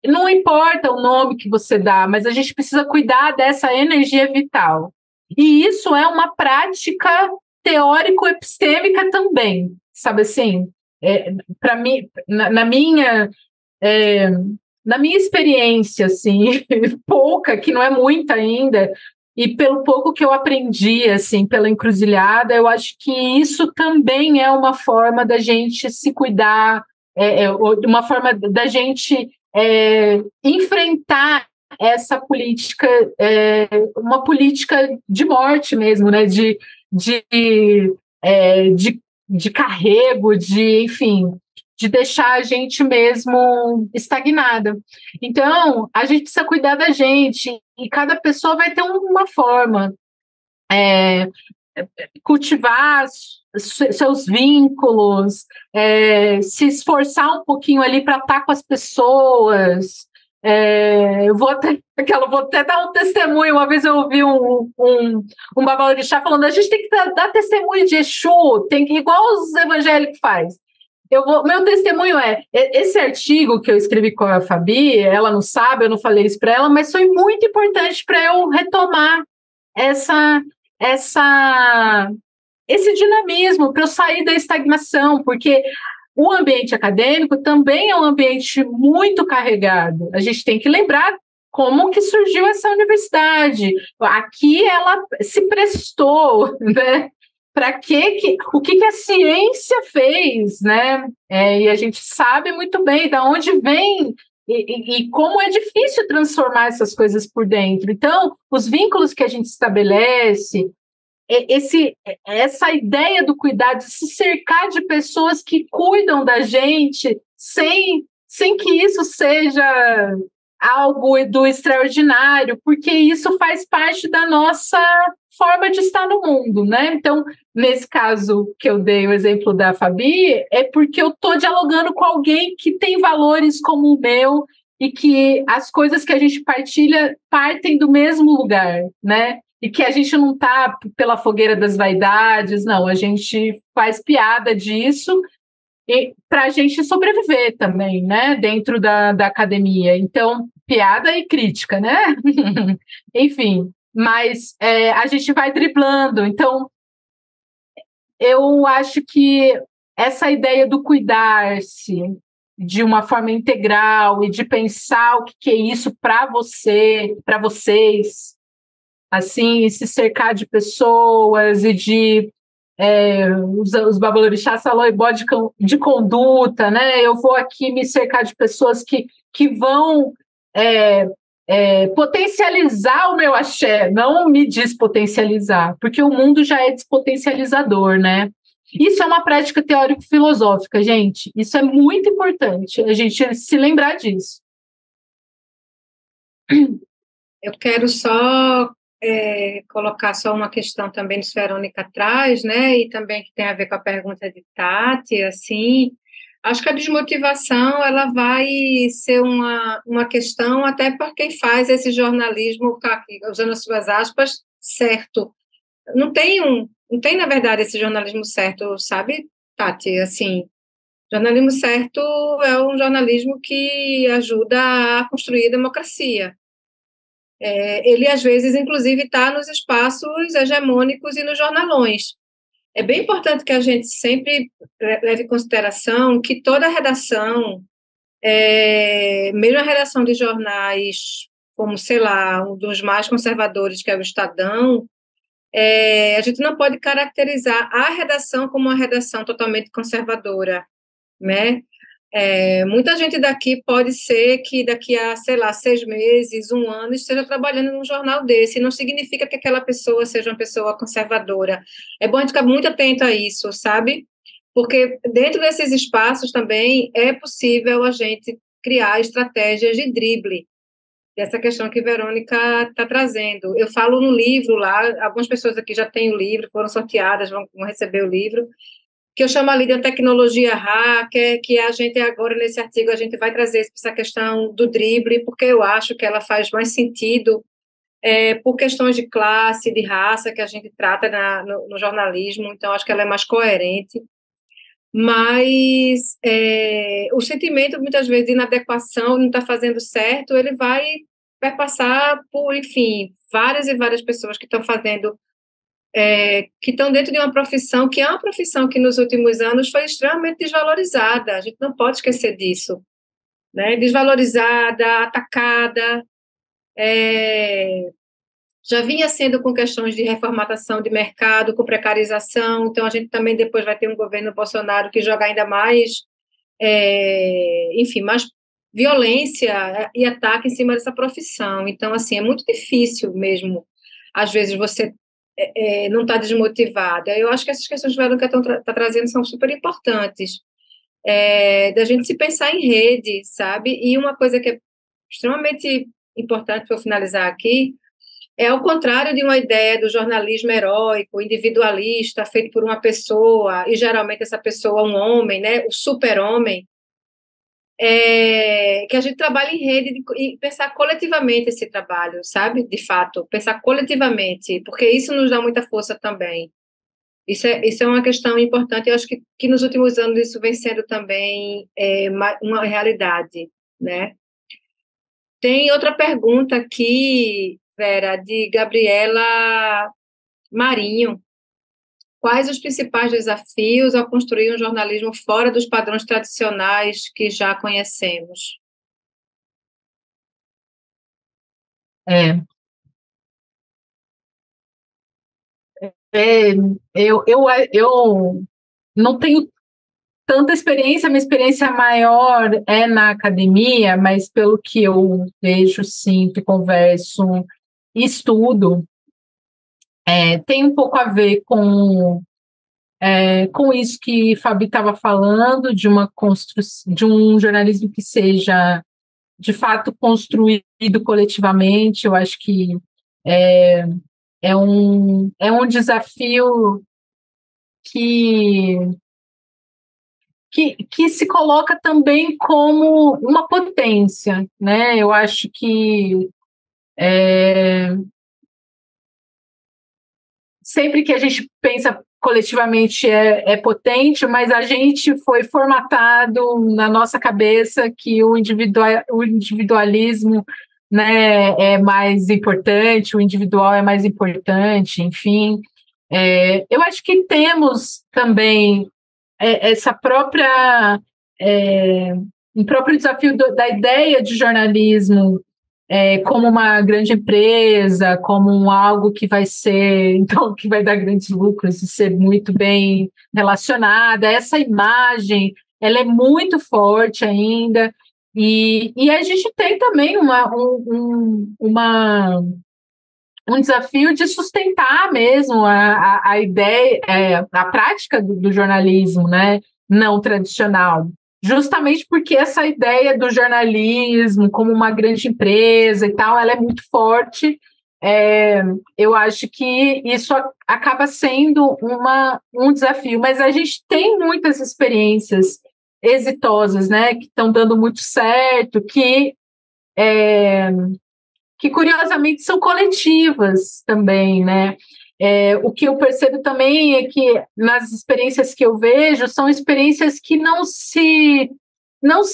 Não importa o nome que você dá, mas a gente precisa cuidar dessa energia vital. E isso é uma prática teórico-epistêmica também, sabe assim? Para mim, na minha experiência, assim, pouca, que não é muita ainda, e pelo pouco que eu aprendi, assim, pela encruzilhada, eu acho que isso também é uma forma da gente se cuidar, uma forma da gente enfrentar essa política, uma política de morte mesmo, né? De de carrego, enfim, de deixar a gente mesmo estagnada. Então, a gente precisa cuidar da gente, e cada pessoa vai ter uma forma. Cultivar seus vínculos, se esforçar um pouquinho ali para estar com as pessoas. Eu vou até dar um testemunho. Uma vez eu ouvi um babalorixá falando: a gente tem que dar testemunho de Exu, tem que, igual os evangélicos faz. Meu testemunho esse artigo que eu escrevi com a Fabi, ela não sabe, eu não falei isso para ela, mas foi muito importante para eu retomar esse dinamismo, para eu sair da estagnação, porque o ambiente acadêmico também é um ambiente muito carregado. A gente tem que lembrar como que surgiu essa universidade. Aqui ela se prestou, né? O que a ciência fez, né? E a gente sabe muito bem de onde vem e como é difícil transformar essas coisas por dentro. Então, os vínculos que a gente estabelece, essa ideia do cuidado, de se cercar de pessoas que cuidam da gente sem que isso seja algo do extraordinário, porque isso faz parte da nossa forma de estar no mundo, né? Então, nesse caso que eu dei o exemplo da Fabi, é porque eu estou dialogando com alguém que tem valores como o meu e que as coisas que a gente partilha partem do mesmo lugar, né? E que a gente não está pela fogueira das vaidades, não, a gente faz piada disso para a gente sobreviver também, né? Dentro da academia. Então, piada e crítica, né? Enfim, mas a gente vai driblando. Então, eu acho que essa ideia do cuidar-se de uma forma integral e de pensar o que é isso para você, para vocês, assim, se cercar de pessoas e de os babalorixás falam de conduta, né? Eu vou aqui me cercar de pessoas que vão potencializar o meu axé, não me despotencializar, porque o mundo já é despotencializador, né? Isso é uma prática teórico-filosófica, gente. Isso é muito importante, a gente se lembrar disso. Eu quero só colocar só uma questão também que Verônica atrás, né, e também que tem a ver com a pergunta de Tati, assim, acho que a desmotivação, ela vai ser uma questão até para quem faz esse jornalismo, usando as suas aspas, certo. Não tem, na verdade, esse jornalismo certo, sabe, Tati, assim, jornalismo certo é um jornalismo que ajuda a construir a democracia. Ele, às vezes, inclusive, está nos espaços hegemônicos e nos jornalões. É bem importante que a gente sempre leve em consideração que toda a redação, mesmo a redação de jornais, como, sei lá, um dos mais conservadores, que é o Estadão, a gente não pode caracterizar a redação como uma redação totalmente conservadora, né? Muita gente daqui pode ser que daqui a, sei lá, 6 meses, 1 ano, esteja trabalhando num jornal desse, não significa que aquela pessoa seja uma pessoa conservadora. É bom a gente ficar muito atento a isso, sabe? Porque dentro desses espaços também é possível a gente criar estratégias de drible, dessa questão que Verônica está trazendo. Eu falo no livro lá, algumas pessoas aqui já têm o livro, foram sorteadas, vão receber o livro, que eu chamo ali de tecnologia hacker, que a gente agora, nesse artigo, a gente vai trazer essa questão do drible, porque eu acho que ela faz mais sentido por questões de classe, de raça, que a gente trata no jornalismo, então acho que ela é mais coerente. Mas o sentimento, muitas vezes, de inadequação, não está fazendo certo, ele vai perpassar por, enfim, várias e várias pessoas que estão fazendo que estão dentro de uma profissão que é uma profissão que nos últimos anos foi extremamente desvalorizada, a gente não pode esquecer disso, né? Desvalorizada, atacada, já vinha sendo com questões de reformatação de mercado, com precarização, então a gente também depois vai ter um governo Bolsonaro que joga ainda mais, enfim, mais violência e ataque em cima dessa profissão, então assim, é muito difícil mesmo, às vezes você não está desmotivada. Eu acho que essas questões que a Verônica está trazendo são super importantes, da gente se pensar em rede, sabe? E uma coisa que é extremamente importante para eu finalizar aqui, ao contrário de uma ideia do jornalismo heróico, individualista, feito por uma pessoa, e geralmente essa pessoa é um homem, né, o super-homem, que a gente trabalhe em rede e pensar coletivamente esse trabalho, sabe? De fato, pensar coletivamente, porque isso nos dá muita força também. Isso é uma questão importante, eu acho que nos últimos anos isso vem sendo também uma realidade, né? Tem outra pergunta aqui, Vera, de Gabriela Marinho. Quais os principais desafios ao construir um jornalismo fora dos padrões tradicionais que já conhecemos? Eu não tenho tanta experiência, minha experiência maior é na academia, mas pelo que eu vejo, sinto, converso e estudo, tem um pouco a ver com isso que Fabi estava falando, de uma de um jornalismo que seja, de fato, construído coletivamente. Eu acho que é um desafio que se coloca também como uma potência, né? Eu acho que sempre que a gente pensa coletivamente é potente, mas a gente foi formatado na nossa cabeça que o individualismo, né, é mais importante, o individual é mais importante, enfim. Eu acho que temos também essa própria um próprio desafio da ideia de jornalismo como uma grande empresa, como algo que vai ser, então, que vai dar grandes lucros e ser muito bem relacionada. Essa imagem, ela é muito forte ainda, e a gente tem também um desafio de sustentar mesmo a ideia, a prática do jornalismo, né, não tradicional. Justamente porque essa ideia do jornalismo como uma grande empresa e tal, ela é muito forte. Eu acho que isso acaba sendo um desafio, mas a gente tem muitas experiências exitosas, né, que estão dando muito certo, que curiosamente são coletivas também, né? O que eu percebo também é que nas experiências que eu vejo são experiências que não se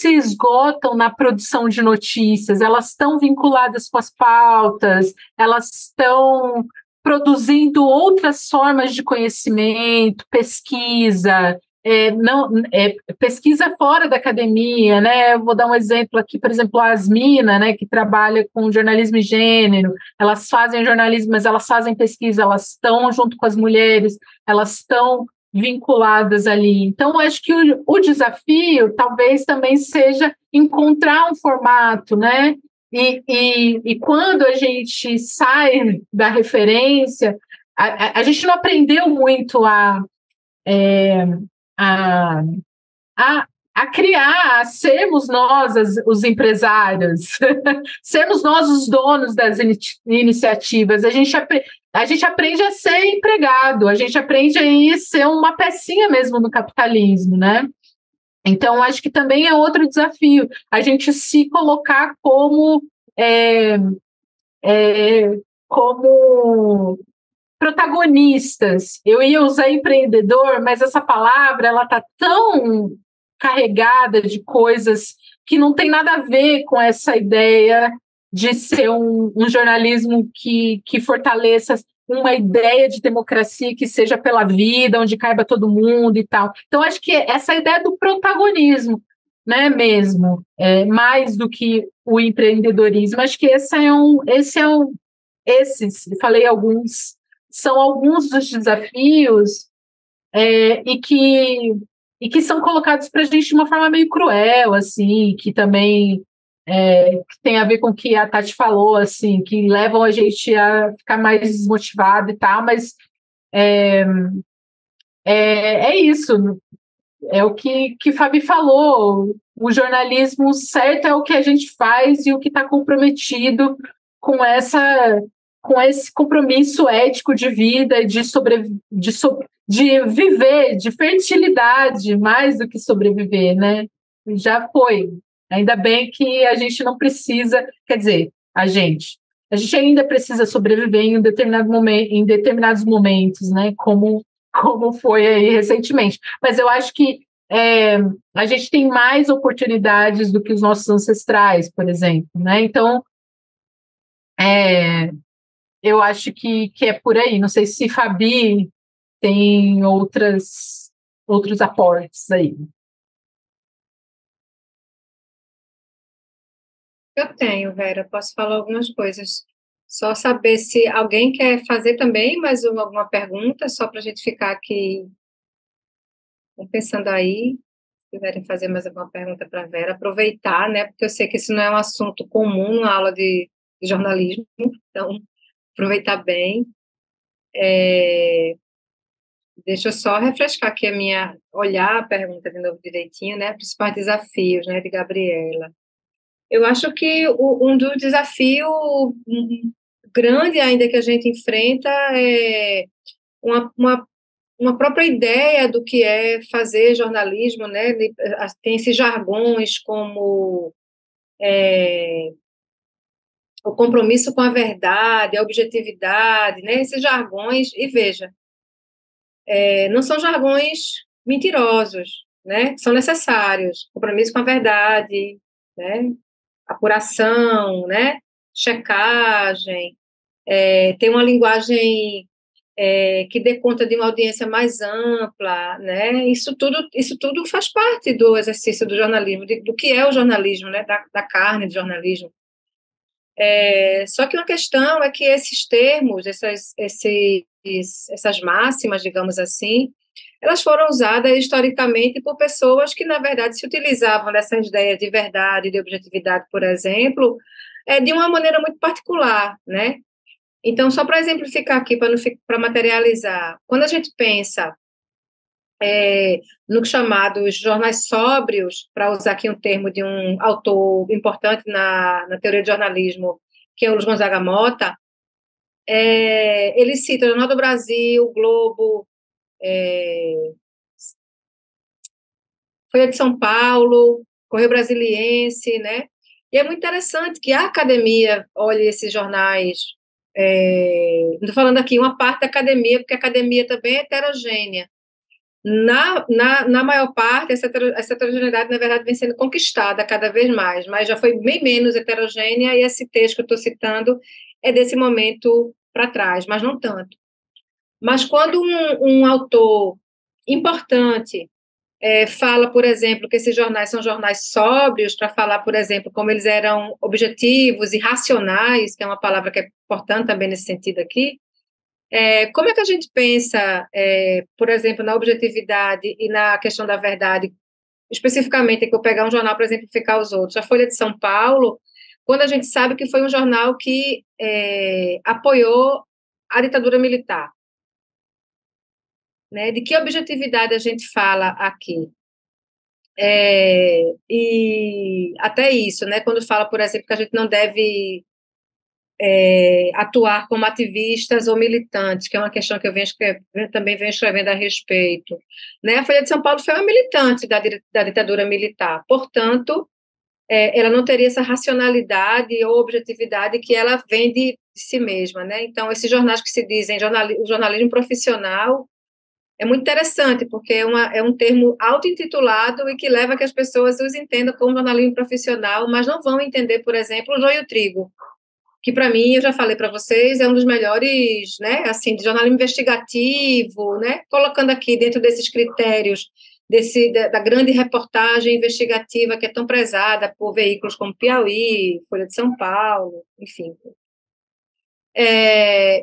esgotam na produção de notícias, elas estão vinculadas com as pautas, elas estão produzindo outras formas de conhecimento, pesquisa, pesquisa fora da academia, né? Eu vou dar um exemplo aqui, por exemplo, a Asmina, né, que trabalha com jornalismo e gênero, elas fazem jornalismo, mas elas fazem pesquisa, elas estão junto com as mulheres, elas estão vinculadas ali. Então, acho que o desafio talvez também seja encontrar um formato, né? E quando a gente sai da referência, a gente não aprendeu muito a criar, a sermos nós os empresários, sermos nós os donos das iniciativas. A gente aprende a ser empregado, a gente aprende a ser uma pecinha mesmo no capitalismo, né? Então, acho que também é outro desafio, a gente se colocar como protagonistas. Eu ia usar empreendedor, mas essa palavra ela está tão carregada de coisas que não tem nada a ver com essa ideia de ser um jornalismo que fortaleça uma ideia de democracia que seja pela vida, onde caiba todo mundo e tal. Então, acho que essa ideia do protagonismo, né, mesmo, mais do que o empreendedorismo, acho que esses, falei alguns, são alguns dos desafios e que são colocados para a gente de uma forma meio cruel, assim, que também que tem a ver com o que a Tati falou, assim, que levam a gente a ficar mais desmotivado e tal, mas é isso, é o que Fabi falou, o jornalismo certo é o que a gente faz e o que está comprometido com esse compromisso ético de vida, de viver, de fertilidade, mais do que sobreviver, né? Já foi. Ainda bem que a gente não precisa, quer dizer, a gente ainda precisa sobreviver em em determinados momentos, né? Como foi aí recentemente. Mas eu acho que a gente tem mais oportunidades do que os nossos ancestrais, por exemplo, né? Então, eu acho que é por aí. Não sei se Fabi tem outros aportes aí. Eu tenho, Vera, posso falar algumas coisas. Só saber se alguém quer fazer também mais alguma pergunta, só para a gente ficar aqui pensando aí, se quiserem fazer mais alguma pergunta para a Vera, aproveitar, né, porque eu sei que isso não é um assunto comum na aula de jornalismo, então, aproveitar bem. Deixa eu só refrescar aqui olhar a pergunta de novo direitinho, né, principais desafios, né, de Gabriela. Eu acho que um dos desafios grande ainda que a gente enfrenta é uma própria ideia do que é fazer jornalismo, né? Tem esses jargões como o compromisso com a verdade, a objetividade, né? Esses jargões, e veja, não são jargões mentirosos, né? São necessários. Compromisso com a verdade, né? Apuração, né? Checagem, ter uma linguagem que dê conta de uma audiência mais ampla, né? Isso tudo faz parte do exercício do jornalismo, do que é o jornalismo, né? Da carne do jornalismo. Só que uma questão é que esses termos, essas máximas, digamos assim, elas foram usadas historicamente por pessoas que, na verdade, se utilizavam dessas ideias de verdade, de objetividade, por exemplo, de uma maneira muito particular, né? Então, só para exemplificar aqui, para materializar, quando a gente pensa no chamados jornais sóbrios, para usar aqui um termo de um autor importante na teoria de jornalismo, que é o Luiz Gonzaga Mota, ele cita o Jornal do Brasil, o Globo, Folha de São Paulo, Correio Brasiliense, né? E é muito interessante que a academia olhe esses jornais. Estou falando aqui uma parte da academia, porque a academia também é heterogênea. Na maior parte, essa heterogeneidade, na verdade, vem sendo conquistada cada vez mais, mas já foi bem menos heterogênea, e esse texto que eu estou citando é desse momento para trás, mas não tanto. Mas quando um autor importante fala, por exemplo, que esses jornais são jornais sóbrios, para falar, por exemplo, como eles eram objetivos e racionais, que é uma palavra que é importante também nesse sentido aqui, como é que a gente pensa, por exemplo, na objetividade e na questão da verdade, especificamente, que eu pegar um jornal para exemplificar os outros, a Folha de São Paulo, quando a gente sabe que foi um jornal que apoiou a ditadura militar, né? De que objetividade a gente fala aqui? E até isso, né? Quando fala, por exemplo, que a gente não deve atuar como ativistas ou militantes, que é uma questão que eu também venho escrevendo a respeito. Né? A Folha de São Paulo foi uma militante da ditadura militar, portanto, ela não teria essa racionalidade ou objetividade que ela vem de si mesma. Né? Então, esses jornais que se dizem o jornalismo profissional é muito interessante, porque é um termo auto-intitulado e que leva a que as pessoas os entendam como jornalismo profissional, mas não vão entender, por exemplo, o joio e o trigo, que para mim, eu já falei para vocês, é um dos melhores, né, assim, de jornalismo investigativo, né, colocando aqui dentro desses critérios da grande reportagem investigativa que é tão prezada por veículos como Piauí, Folha de São Paulo, enfim.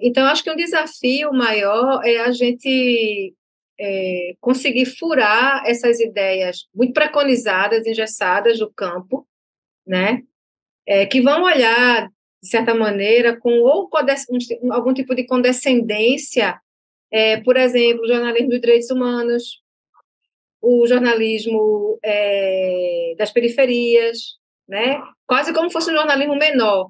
Então, acho que um desafio maior é a gente conseguir furar essas ideias muito preconizadas, engessadas do campo, né, que vão olhar, de certa maneira, com algum tipo de condescendência, por exemplo, o jornalismo dos direitos humanos, o jornalismo das periferias, né? Quase como fosse um jornalismo menor.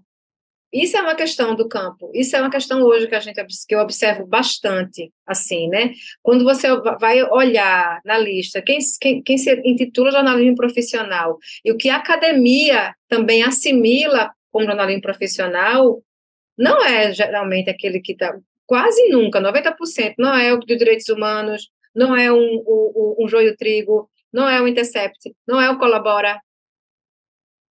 Isso é uma questão do campo, isso é uma questão hoje que eu observo bastante, assim, né? Quando você vai olhar na lista quem se intitula jornalismo profissional e o que a academia também assimila como jornalismo profissional, não é geralmente aquele que está, quase nunca, 90%, não é o de direitos humanos, não é um Joio Trigo, não é o Intercept, não é o Colabora,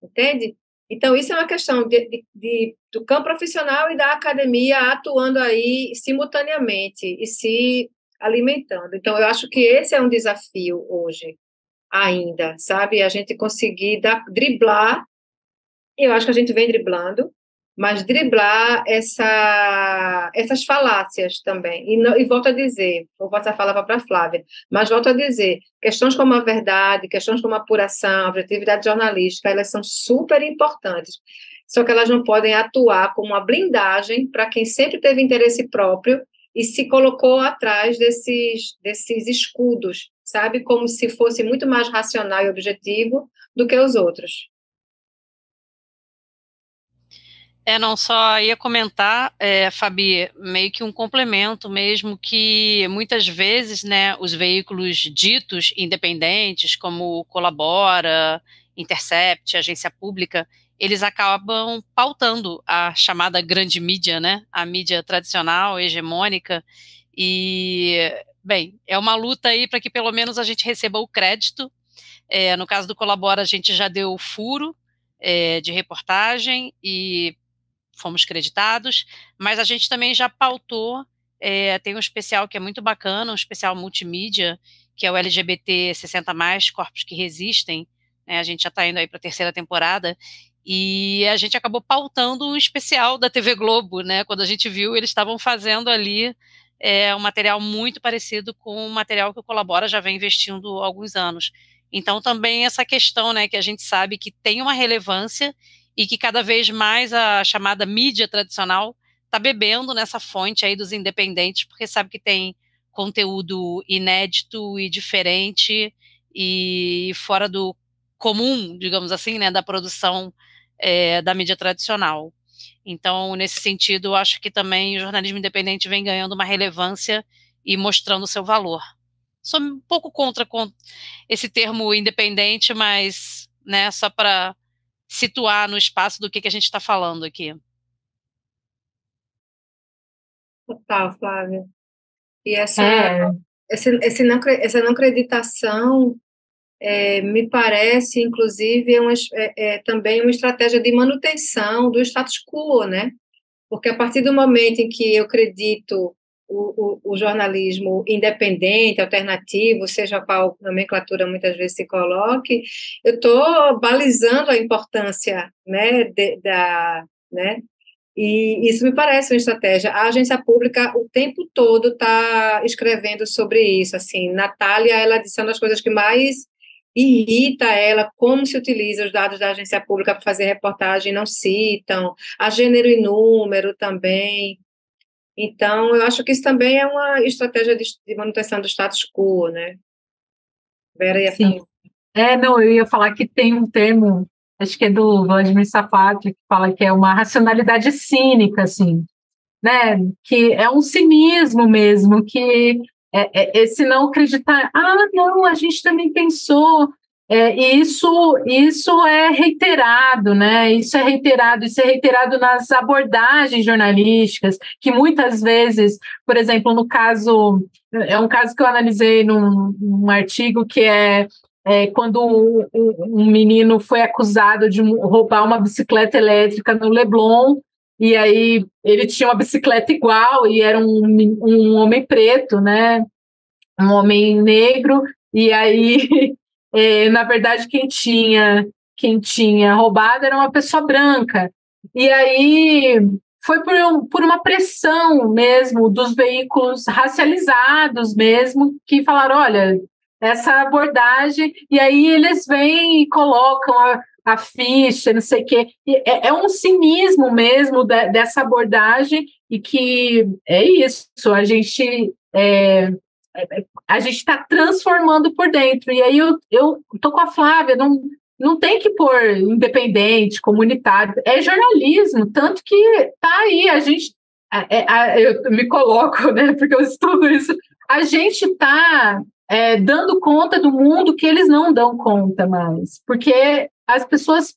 entende? Então, isso é uma questão do campo profissional e da academia atuando aí simultaneamente e se alimentando. Então, eu acho que esse é um desafio hoje, ainda, sabe? A gente conseguir driblar, eu acho que a gente vem driblando, mas driblar essas falácias também. E volto a dizer, vou passar a palavra para a Flávia, mas volto a dizer, questões como a verdade, questões como a apuração, a objetividade jornalística, elas são super importantes, só que elas não podem atuar como uma blindagem para quem sempre teve interesse próprio e se colocou atrás desses escudos, sabe? Como se fosse muito mais racional e objetivo do que os outros. Não só ia comentar, Fabi, meio que um complemento mesmo, que muitas vezes, né, os veículos ditos independentes, como Colabora, Intercept, Agência Pública, eles acabam pautando a chamada grande mídia, né, a mídia tradicional, hegemônica, e, bem, é uma luta aí para que pelo menos a gente receba o crédito. No caso do Colabora, a gente já deu o furo de reportagem e fomos creditados, mas a gente também já pautou, tem um especial que é muito bacana, um especial multimídia, que é o LGBT 60+, Corpos que Resistem, né, a gente já está indo aí para a 3ª temporada, e a gente acabou pautando um especial da TV Globo, né, quando a gente viu, eles estavam fazendo ali um material muito parecido com o material que o Colabora já vem investindo há alguns anos. Então também essa questão, né, que a gente sabe que tem uma relevância e que cada vez mais a chamada mídia tradicional está bebendo nessa fonte aí dos independentes, porque sabe que tem conteúdo inédito e diferente e fora do comum, digamos assim, né, da produção da mídia tradicional. Então, nesse sentido, eu acho que também o jornalismo independente vem ganhando uma relevância e mostrando o seu valor. Sou um pouco contra esse termo independente, mas, né, só para situar no espaço do que a gente está falando aqui. Total, Flávia. E essa não acreditação me parece, inclusive, também uma estratégia de manutenção do status quo, né? Porque a partir do momento em que eu acredito o jornalismo independente, alternativo, seja qual nomenclatura muitas vezes se coloque, eu estou balizando a importância, né, né? E isso me parece uma estratégia. A agência pública o tempo todo está escrevendo sobre isso. Assim, Natália, ela disse uma das coisas que mais irrita ela, como se utiliza os dados da agência pública para fazer reportagem, não citam, a gênero e número também. Então, eu acho que isso também é uma estratégia de manutenção do status quo, né? Vera ia Sim. Não, eu ia falar que tem um termo, acho que é do Vladimir Safatli, que fala que é uma racionalidade cínica, assim, né? Que é um cinismo mesmo, que esse não acreditar, não, a gente também pensou, e isso é reiterado, né? Isso é reiterado nas abordagens jornalísticas, que muitas vezes, por exemplo, no caso, é um caso que eu analisei num artigo que quando um menino foi acusado de roubar uma bicicleta elétrica no Leblon, e aí ele tinha uma bicicleta igual, e era um homem preto, né? Um homem negro, e aí, na verdade, quem tinha roubado era uma pessoa branca. E aí foi por uma pressão mesmo dos veículos racializados mesmo, que falaram, olha, essa abordagem, e aí eles vêm e colocam a ficha, não sei o quê. É um cinismo mesmo dessa abordagem, e que é isso, a gente está transformando por dentro. E aí eu tô com a Flávia, não tem que pôr independente, comunitário, é jornalismo, tanto que tá aí, a gente, eu me coloco, né, porque eu estudo isso, a gente está dando conta do mundo que eles não dão conta mais, porque as pessoas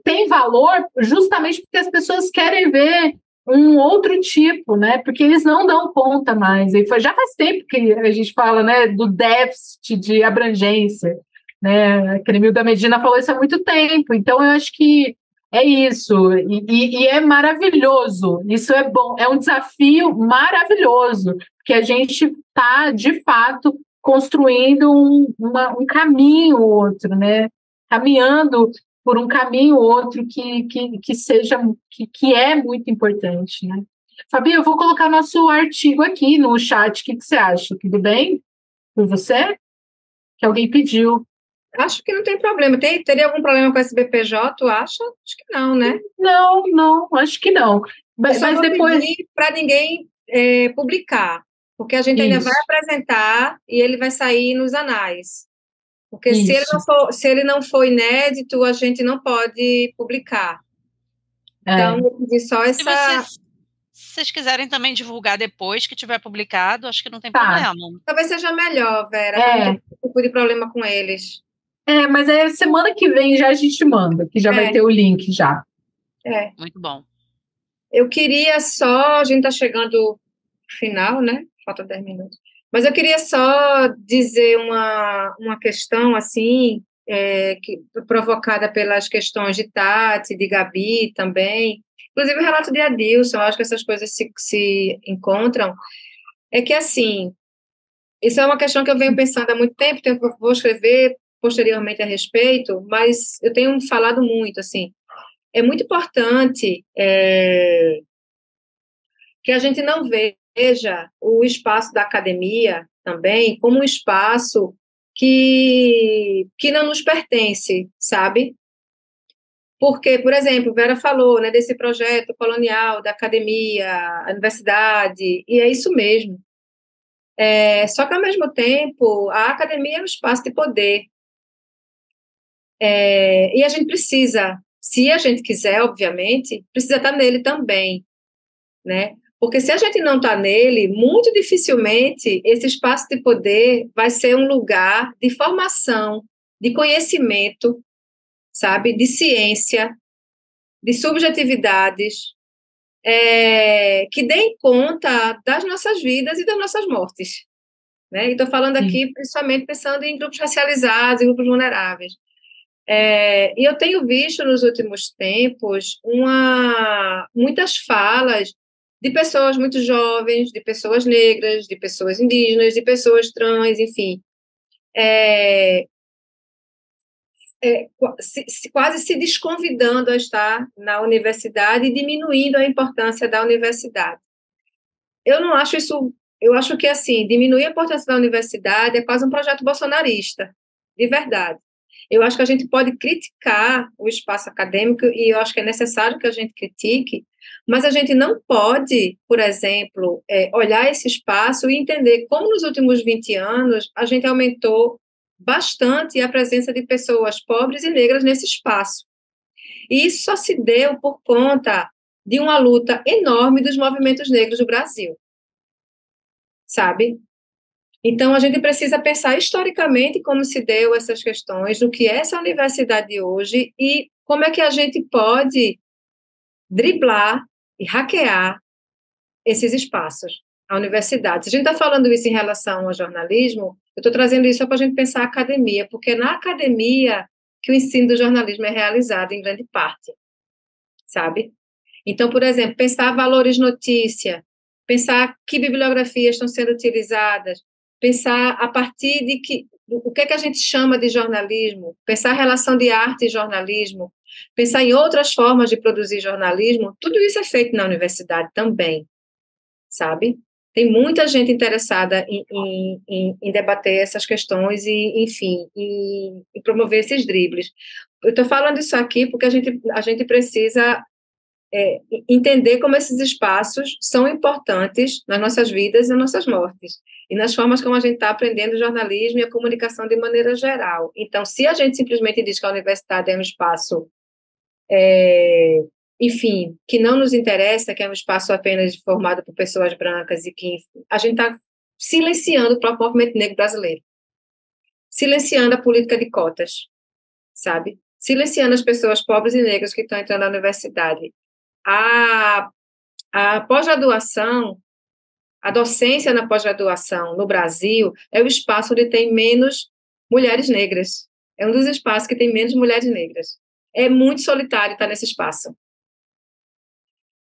têm valor justamente porque as pessoas querem ver um outro tipo, né? Porque eles não dão conta mais. E já faz tempo que a gente fala, né, do déficit de abrangência, né? A Cremilda Medina falou isso há muito tempo. Então, eu acho que é isso. E é maravilhoso. Isso é bom. É um desafio maravilhoso, que a gente está, de fato, construindo um caminho outro, né? Caminhando por um caminho ou outro que seja, que é muito importante, né? Fabi, eu vou colocar nosso artigo aqui no chat, o que você acha? Tudo bem com você? Que alguém pediu. Acho que não tem problema. Teria algum problema com esse BPJ, tu acha? Acho que não, né? Não, acho que não. Mas depois para ninguém publicar, porque a gente ainda vai apresentar e ele vai sair nos anais. Porque se ele não for inédito, a gente não pode publicar. Então, eu pedi só essa... Se vocês quiserem também divulgar depois que tiver publicado, acho que não tem problema. Talvez seja melhor, Vera, não tem tipo de problema com eles. Mas semana que vem já a gente manda, que já vai ter o link já. Muito bom. Eu queria só... A gente está chegando no final, né? Falta 10 minutos. Mas eu queria só dizer uma questão, assim, provocada pelas questões de Tati, de Gabi também, inclusive o relato de Adilson, eu acho que essas coisas se encontram, é que, assim, isso é uma questão que eu venho pensando há muito tempo, eu vou escrever posteriormente a respeito, mas eu tenho falado muito, assim, é muito importante que a gente não veja o espaço da academia também como um espaço que não nos pertence, sabe? Porque, por exemplo, Vera falou, né, desse projeto colonial da academia, a universidade, e é isso mesmo. Só que, ao mesmo tempo, a academia é um espaço de poder. E a gente precisa, se a gente quiser, obviamente, precisa estar nele também, né? Porque se a gente não está nele, muito dificilmente esse espaço de poder vai ser um lugar de formação, de conhecimento, sabe, de ciência, de subjetividades, que deem conta das nossas vidas e das nossas mortes, né? E estou falando aqui principalmente pensando em grupos racializados, em grupos vulneráveis. E eu tenho visto nos últimos tempos muitas falas de pessoas muito jovens, de pessoas negras, de pessoas indígenas, de pessoas trans, enfim, quase se desconvidando a estar na universidade e diminuindo a importância da universidade. Eu não acho isso, eu acho que, assim, diminuir a importância da universidade é quase um projeto bolsonarista, de verdade. Eu acho que a gente pode criticar o espaço acadêmico, e eu acho que é necessário que a gente critique, mas a gente não pode, por exemplo, olhar esse espaço e entender como nos últimos 20 anos a gente aumentou bastante a presença de pessoas pobres e negras nesse espaço. E isso só se deu por conta de uma luta enorme dos movimentos negros do Brasil, sabe? Então, a gente precisa pensar historicamente como se deu essas questões, do que é essa universidade hoje e como é que a gente pode driblar e hackear esses espaços, a universidade. Se a gente está falando isso em relação ao jornalismo, eu estou trazendo isso só para a gente pensar a academia, porque é na academia que o ensino do jornalismo é realizado em grande parte, sabe? Então, por exemplo, pensar valores notícia, pensar que bibliografias estão sendo utilizadas, pensar a partir de o que é que a gente chama de jornalismo, pensar a relação de arte e jornalismo, pensar em outras formas de produzir jornalismo, tudo isso é feito na universidade também, sabe? Tem muita gente interessada em debater essas questões e, enfim, e promover esses dribles. Eu estou falando isso aqui porque a gente precisa entender como esses espaços são importantes nas nossas vidas e nas nossas mortes, e nas formas como a gente está aprendendo o jornalismo e a comunicação de maneira geral. Então, se a gente simplesmente diz que a universidade é um espaço, enfim, que não nos interessa, que é um espaço apenas formado por pessoas brancas e que, enfim, a gente está silenciando o próprio movimento negro brasileiro, silenciando a política de cotas, sabe? Silenciando as pessoas pobres e negras que estão entrando na universidade. A pós-graduação, a docência na pós-graduação no Brasil é o espaço onde tem menos mulheres negras. É um dos espaços que tem menos mulheres negras. É muito solitário estar nesse espaço.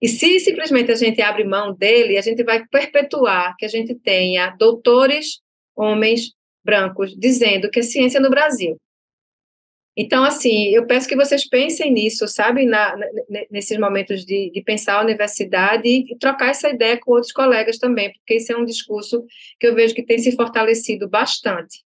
E se simplesmente a gente abre mão dele, a gente vai perpetuar que a gente tenha doutores, homens brancos, dizendo que é ciência no Brasil. Então, assim, eu peço que vocês pensem nisso, sabe, nesses momentos de pensar a universidade e trocar essa ideia com outros colegas também, porque esse é um discurso que eu vejo que tem se fortalecido bastante.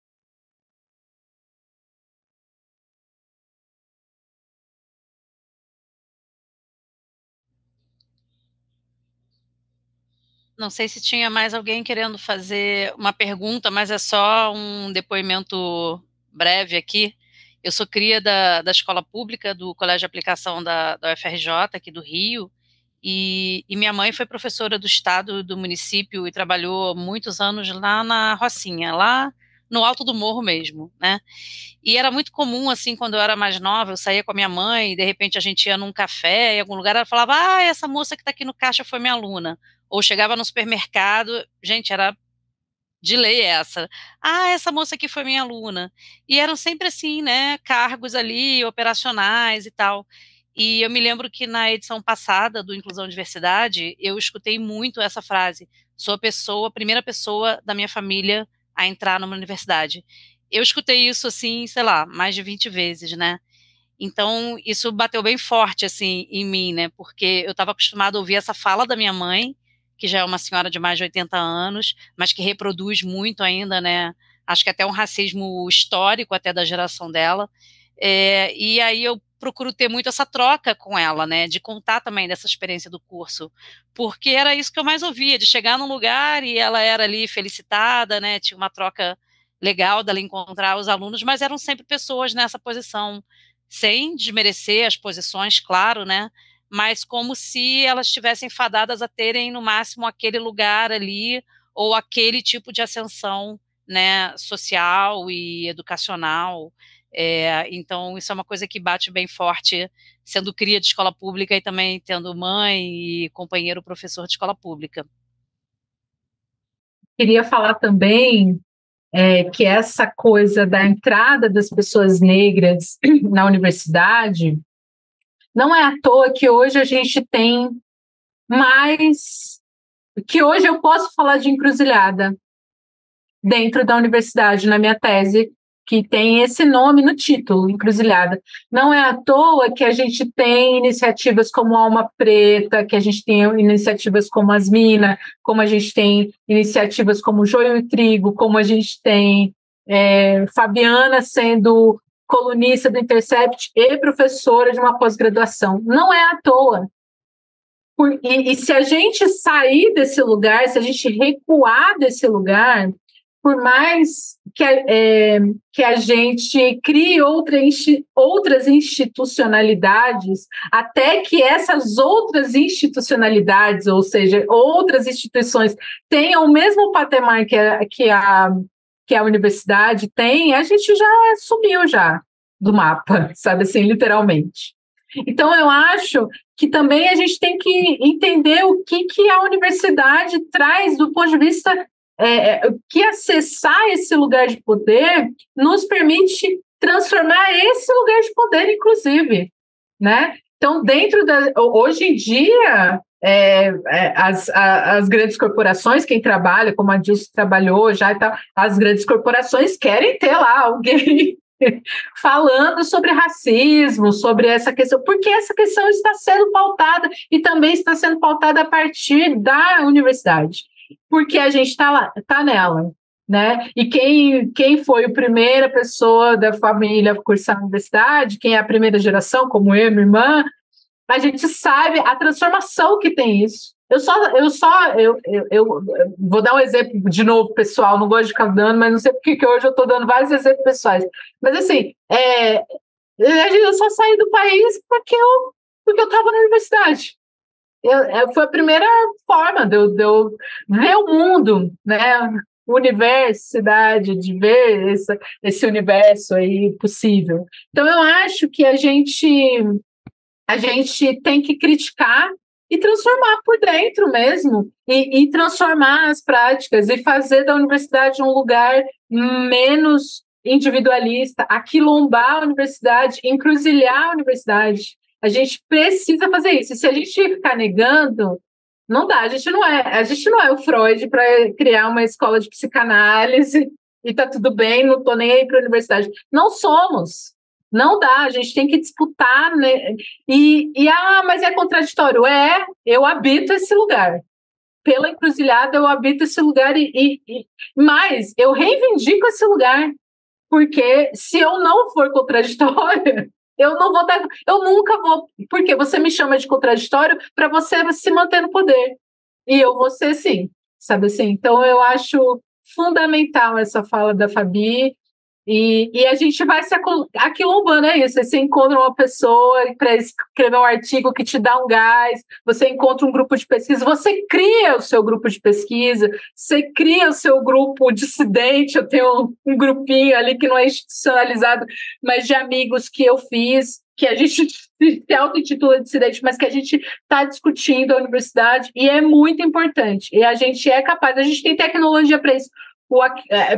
Não sei se tinha mais alguém querendo fazer uma pergunta, mas é só um depoimento breve aqui. Eu sou cria da escola pública, do Colégio de Aplicação da UFRJ, aqui do Rio, e minha mãe foi professora do estado, do município, e trabalhou muitos anos lá na Rocinha, lá no alto do morro mesmo, né? E era muito comum, assim, quando eu era mais nova, eu saía com a minha mãe, e de repente a gente ia num café, em algum lugar, ela falava, essa moça que está aqui no caixa foi minha aluna. Ou chegava no supermercado, gente, era de lei essa. Essa moça aqui foi minha aluna. E eram sempre assim, né, cargos ali, operacionais e tal. E eu me lembro que na edição passada do Inclusão e Diversidade, eu escutei muito essa frase, sou a primeira pessoa da minha família a entrar numa universidade. Eu escutei isso, assim, sei lá, mais de 20 vezes, né? Então, isso bateu bem forte, assim, em mim, né? Porque eu estava acostumada a ouvir essa fala da minha mãe, que já é uma senhora de mais de 80 anos, mas que reproduz muito ainda, né? Acho que até um racismo histórico, até da geração dela. E aí eu procuro ter muito essa troca com ela, né? De contar também dessa experiência do curso. Porque era isso que eu mais ouvia, de chegar num lugar e ela era ali felicitada, né? Tinha uma troca legal dela encontrar os alunos, mas eram sempre pessoas nessa posição, sem desmerecer as posições, claro, né? Mas como se elas estivessem fadadas a terem, no máximo, aquele lugar ali, ou aquele tipo de ascensão, né, social e educacional. Então, isso é uma coisa que bate bem forte, sendo cria de escola pública e também tendo mãe e companheiro professor de escola pública. Queria falar também que essa coisa da entrada das pessoas negras na universidade, não é à toa que hoje a gente tem mais... que hoje eu posso falar de encruzilhada dentro da universidade, na minha tese, que tem esse nome no título, encruzilhada. Não é à toa que a gente tem iniciativas como Alma Preta, que a gente tem iniciativas como As Minas, como a gente tem iniciativas como Joio e Trigo, como a gente tem Fabiana sendo colunista do Intercept e professora de uma pós-graduação. Não é à toa. E se a gente sair desse lugar, se a gente recuar desse lugar, por mais que a gente crie outras institucionalidades, até que essas outras institucionalidades, ou seja, outras instituições, tenham o mesmo patamar que a universidade tem, a gente já subiu já do mapa, sabe assim, literalmente. Então, eu acho que também a gente tem que entender o que a universidade traz do ponto de vista que acessar esse lugar de poder nos permite transformar esse lugar de poder, inclusive, né? Então, hoje em dia, as grandes corporações, quem trabalha, como a Dilson trabalhou já e tal, as grandes corporações querem ter lá alguém falando sobre racismo, sobre essa questão, porque essa questão está sendo pautada e também está sendo pautada a partir da universidade. porque a gente está lá, está nela, né? E quem foi a primeira pessoa da família a cursar a universidade, quem é a primeira geração, como eu e minha irmã, a gente sabe a transformação que tem isso. Eu vou dar um exemplo de novo, pessoal, não gosto de ficar dando, mas não sei porque que hoje eu estou dando vários exemplos pessoais. Mas assim, eu só saí do país porque eu estava na universidade. Foi a primeira forma de eu ver o mundo, né? Universidade, de ver esse universo aí possível. Então, eu acho que a gente tem que criticar e transformar por dentro mesmo, e transformar as práticas e fazer da universidade um lugar menos individualista, aquilombar a universidade, encruzilhar a universidade. A gente precisa fazer isso. E se a gente ficar negando, não dá. A gente não é o Freud para criar uma escola de psicanálise e tá tudo bem, não estou nem aí para a universidade. Não somos. Não dá, a gente tem que disputar, né? Mas é contraditório. Eu habito esse lugar. Pela encruzilhada, eu habito esse lugar mas eu reivindico esse lugar, porque se eu não for contraditória, eu nunca vou, porque você me chama de contraditório para você se manter no poder. E eu vou ser sim, sabe assim? Então eu acho fundamental essa fala da Fabi. E a gente vai se aquilombando, é isso. Você encontra uma pessoa para escrever um artigo que te dá um gás, você encontra um grupo de pesquisa, você cria o seu grupo de pesquisa, você cria o seu grupo dissidente. Eu tenho um grupinho ali que não é institucionalizado, mas de amigos que eu fiz, que a gente se auto-intitula dissidente, mas que a gente está discutindo a universidade, e é muito importante. E a gente é capaz, a gente tem tecnologia para isso.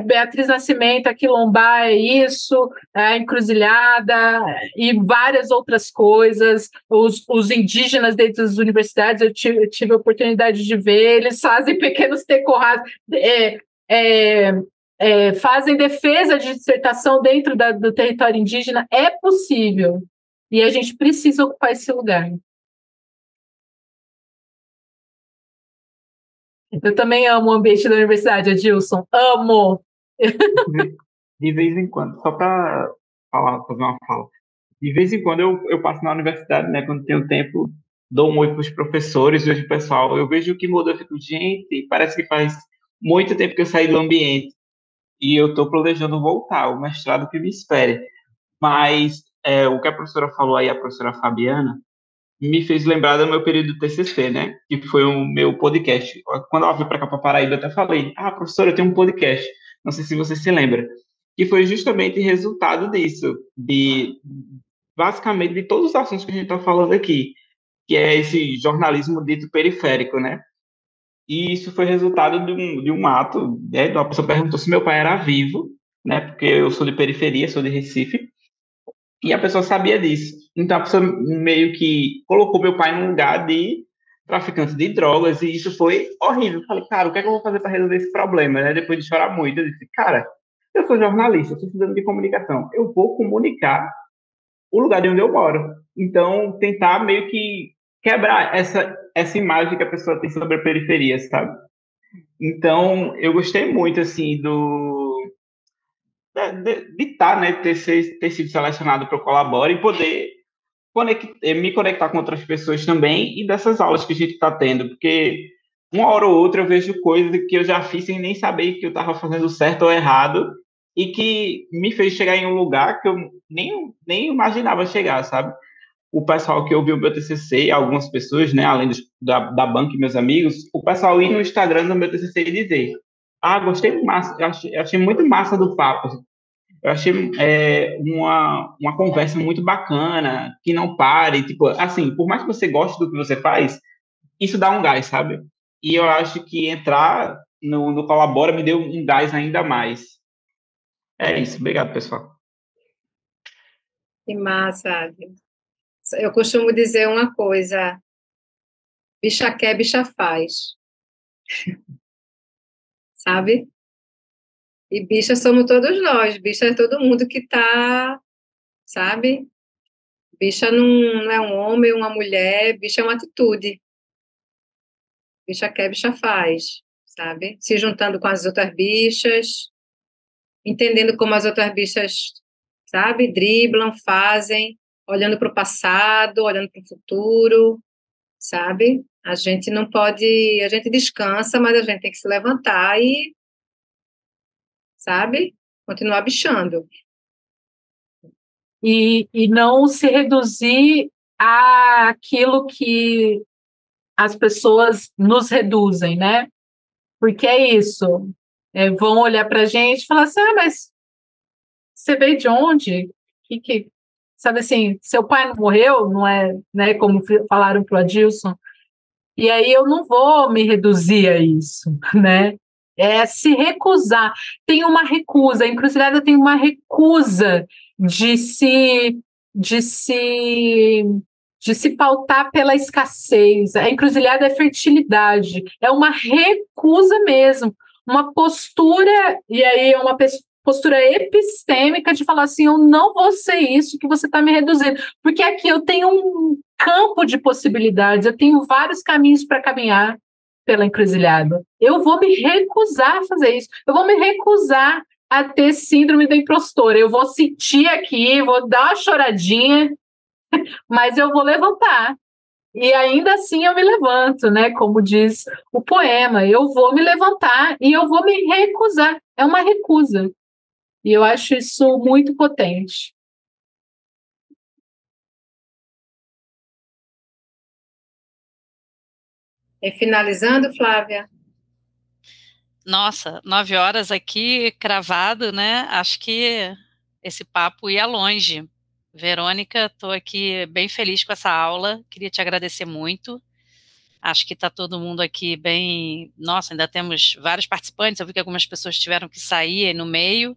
Beatriz Nascimento, a Quilombar é isso, a Encruzilhada e várias outras coisas. Os indígenas dentro das universidades, eu tive a oportunidade de ver, eles fazem pequenos tecorrais, fazem defesa de dissertação dentro do território indígena. É possível, e a gente precisa ocupar esse lugar. Eu também amo o ambiente da universidade, Adilson. Amo! De vez em quando, só para fazer uma fala. De vez em quando eu passo na universidade, né? Quando tenho tempo, dou um oi para os professores, vejo o pessoal. Eu vejo o que muda, eu fico, gente, parece que faz muito tempo que eu saí do ambiente. E eu estou planejando voltar, o mestrado que me espere. Mas o que a professora falou aí, a professora Fabiana, me fez lembrar do meu período do TCC, né? Que foi o meu podcast. Quando ela veio para cá, para Paraíba, eu até falei: professora, eu tenho um podcast. Não sei se você se lembra. Que foi justamente resultado disso, basicamente de todos os assuntos que a gente está falando aqui, que é esse jornalismo dito periférico, né? E isso foi resultado de um ato, né? Uma pessoa perguntou se meu pai era vivo, né? Porque eu sou de periferia, sou de Recife. E a pessoa sabia disso. Então a pessoa meio que colocou meu pai num lugar de traficante de drogas, e isso foi horrível. Eu falei, cara, o que é que eu vou fazer para resolver esse problema, né? Depois de chorar muito, eu disse, cara, eu sou jornalista, eu sou estudante de comunicação, eu vou comunicar o lugar de onde eu moro. Então, tentar meio que quebrar essa imagem que a pessoa tem sobre a periferia, sabe? Então, eu gostei muito, assim, de estar, né, ter sido selecionado para o Colabora e poder me conectar com outras pessoas também, e dessas aulas que a gente está tendo, porque uma hora ou outra eu vejo coisas que eu já fiz sem nem saber que eu estava fazendo certo ou errado, e que me fez chegar em um lugar que eu nem imaginava chegar, sabe? O pessoal que ouviu o meu TCC, algumas pessoas, né, além da banca e meus amigos, o pessoal ir no Instagram do meu TCC e dizer: gostei massa, eu achei muito massa do papo. Eu achei uma conversa muito bacana, que não pare, tipo, assim, por mais que você goste do que você faz, isso dá um gás, sabe? E eu acho que entrar no Colabora me deu um gás ainda mais. É isso, obrigado, pessoal. Que massa. Eu costumo dizer uma coisa: bicha quer, bicha faz. Sabe? E bicha somos todos nós, bicha é todo mundo que está, sabe? Bicha não é um homem, uma mulher, bicha é uma atitude. Bicha quer, bicha faz, sabe? Se juntando com as outras bichas, entendendo como as outras bichas, sabe? Driblam, fazem, olhando para o passado, olhando para o futuro, sabe? A gente não pode, a gente descansa, mas a gente tem que se levantar e, sabe? Continuar bichando. E não se reduzir àquilo que as pessoas nos reduzem, né? Porque é isso. Vão olhar para a gente e falar assim, mas você veio de onde? Sabe assim, seu pai não morreu, não é, né, como falaram para o Adilson, e aí eu não vou me reduzir a isso, né? É se recusar. Tem uma recusa, a encruzilhada tem uma recusa de se, de se, de se pautar pela escassez. A encruzilhada é fertilidade, é uma recusa mesmo, uma postura, e aí é uma postura epistêmica de falar assim, eu não vou ser isso que você está me reduzindo, porque aqui eu tenho um campo de possibilidades, eu tenho vários caminhos para caminhar pela encruzilhada. Eu vou me recusar a fazer isso, eu vou me recusar a ter síndrome da impostora, eu vou sentir aqui, vou dar uma choradinha, mas eu vou levantar. E ainda assim eu me levanto, né? Como diz o poema, eu vou me levantar e eu vou me recusar. É uma recusa. E eu acho isso muito potente. E finalizando, Flávia? Nossa, 9 horas aqui cravado, né? Acho que esse papo ia longe. Verônica, estou aqui bem feliz com essa aula. Queria te agradecer muito. Acho que está todo mundo aqui bem. Nossa, ainda temos vários participantes. Eu vi que algumas pessoas tiveram que sair aí no meio.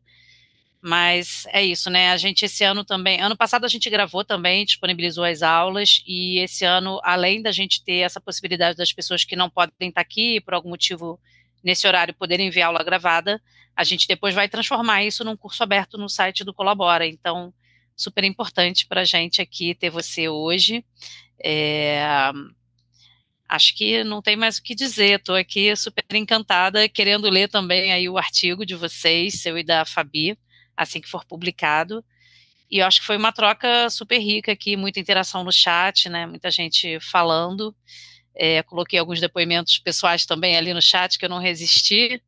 Mas é isso, né? A gente esse ano também, ano passado a gente gravou também, disponibilizou as aulas, e esse ano, além da gente ter essa possibilidade das pessoas que não podem estar aqui, por algum motivo nesse horário, poderem ver a aula gravada, a gente depois vai transformar isso num curso aberto no site do Colabora. Então, super importante para a gente aqui ter você hoje. É, acho que não tem mais o que dizer, estou aqui super encantada, querendo ler também aí o artigo de vocês, seu e da Fabi, assim que for publicado. E eu acho que foi uma troca super rica aqui, muita interação no chat, né? Muita gente falando. Coloquei alguns depoimentos pessoais também ali no chat que eu não resisti.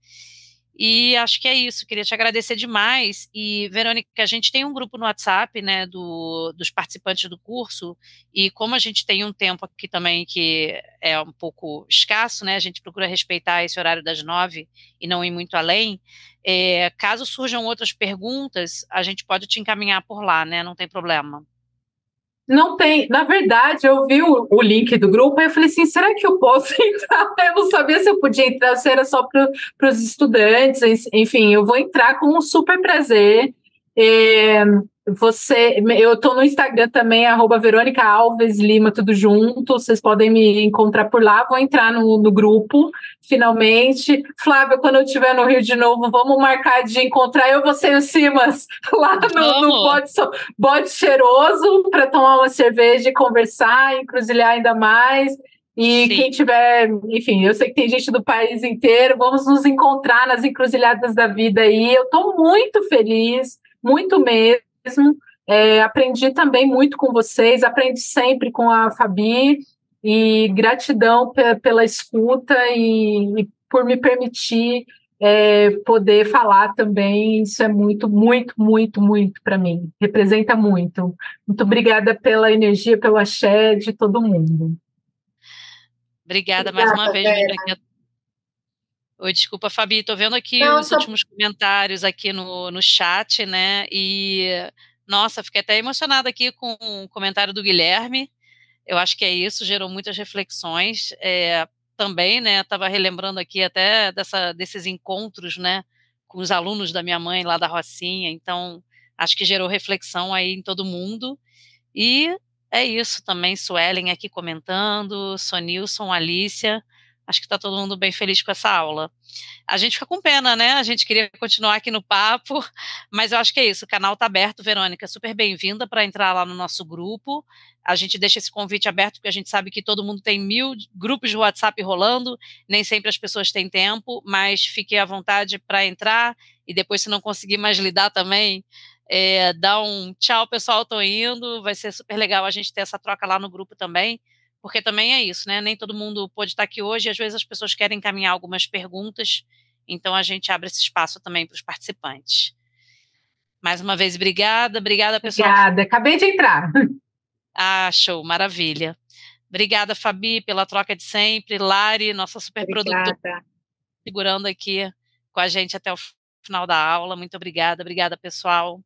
E acho que é isso, queria te agradecer demais. E, Verônica, a gente tem um grupo no WhatsApp, né, dos participantes do curso, e como a gente tem um tempo aqui também que é um pouco escasso, né, a gente procura respeitar esse horário das 9 e não ir muito além. Caso surjam outras perguntas, a gente pode te encaminhar por lá, né, não tem problema. Não tem, na verdade, eu vi o link do grupo e eu falei assim, será que eu posso entrar? Eu não sabia se eu podia entrar, se era só para os estudantes, enfim, eu vou entrar com um super prazer. Eu estou no Instagram também, @Verônica Alves Lima, tudo junto, vocês podem me encontrar por lá, vou entrar no grupo, finalmente. Flávia, quando eu estiver no Rio de novo, vamos marcar de encontrar eu, você e o Simas lá no bode cheiroso, para tomar uma cerveja e conversar, encruzilhar ainda mais. E Sim. quem tiver, enfim, eu sei que tem gente do país inteiro, vamos nos encontrar nas encruzilhadas da vida aí. Eu estou muito feliz, muito mesmo. Aprendi também muito com vocês, aprendo sempre com a Fabi, e gratidão pela escuta e por me permitir poder falar também. Isso é muito, muito, muito, muito para mim, representa muito. Muito obrigada pela energia, pelo axé de todo mundo. Obrigada mais uma vez, Verônica. Oi, desculpa, Fabi, estou vendo aqui os últimos comentários aqui no chat, né, e, nossa, fiquei até emocionada aqui com o comentário do Guilherme, eu acho que é isso, gerou muitas reflexões, também, né, estava relembrando aqui até desses encontros, né, com os alunos da minha mãe lá da Rocinha, então, acho que gerou reflexão aí em todo mundo, e é isso também, Suelen aqui comentando, Sonilson, Alícia, Acho que está todo mundo bem feliz com essa aula. A gente fica com pena, né? A gente queria continuar aqui no papo, mas eu acho que é isso. O canal está aberto, Verônica. Super bem-vinda para entrar lá no nosso grupo. A gente deixa esse convite aberto, porque a gente sabe que todo mundo tem 1000 grupos de WhatsApp rolando, nem sempre as pessoas têm tempo, mas fique à vontade para entrar e depois, se não conseguir mais lidar também, dá um tchau, pessoal, tô indo. Vai ser super legal a gente ter essa troca lá no grupo também. Porque também é isso, né? Nem todo mundo pôde estar aqui hoje, e às vezes as pessoas querem encaminhar algumas perguntas, então a gente abre esse espaço também para os participantes. Mais uma vez, obrigada, pessoal. Obrigada, acabei de entrar. Ah, show, maravilha. Obrigada, Fabi, pela troca de sempre. Lari, nossa super produtora, segurando aqui com a gente até o final da aula. Muito obrigada, pessoal.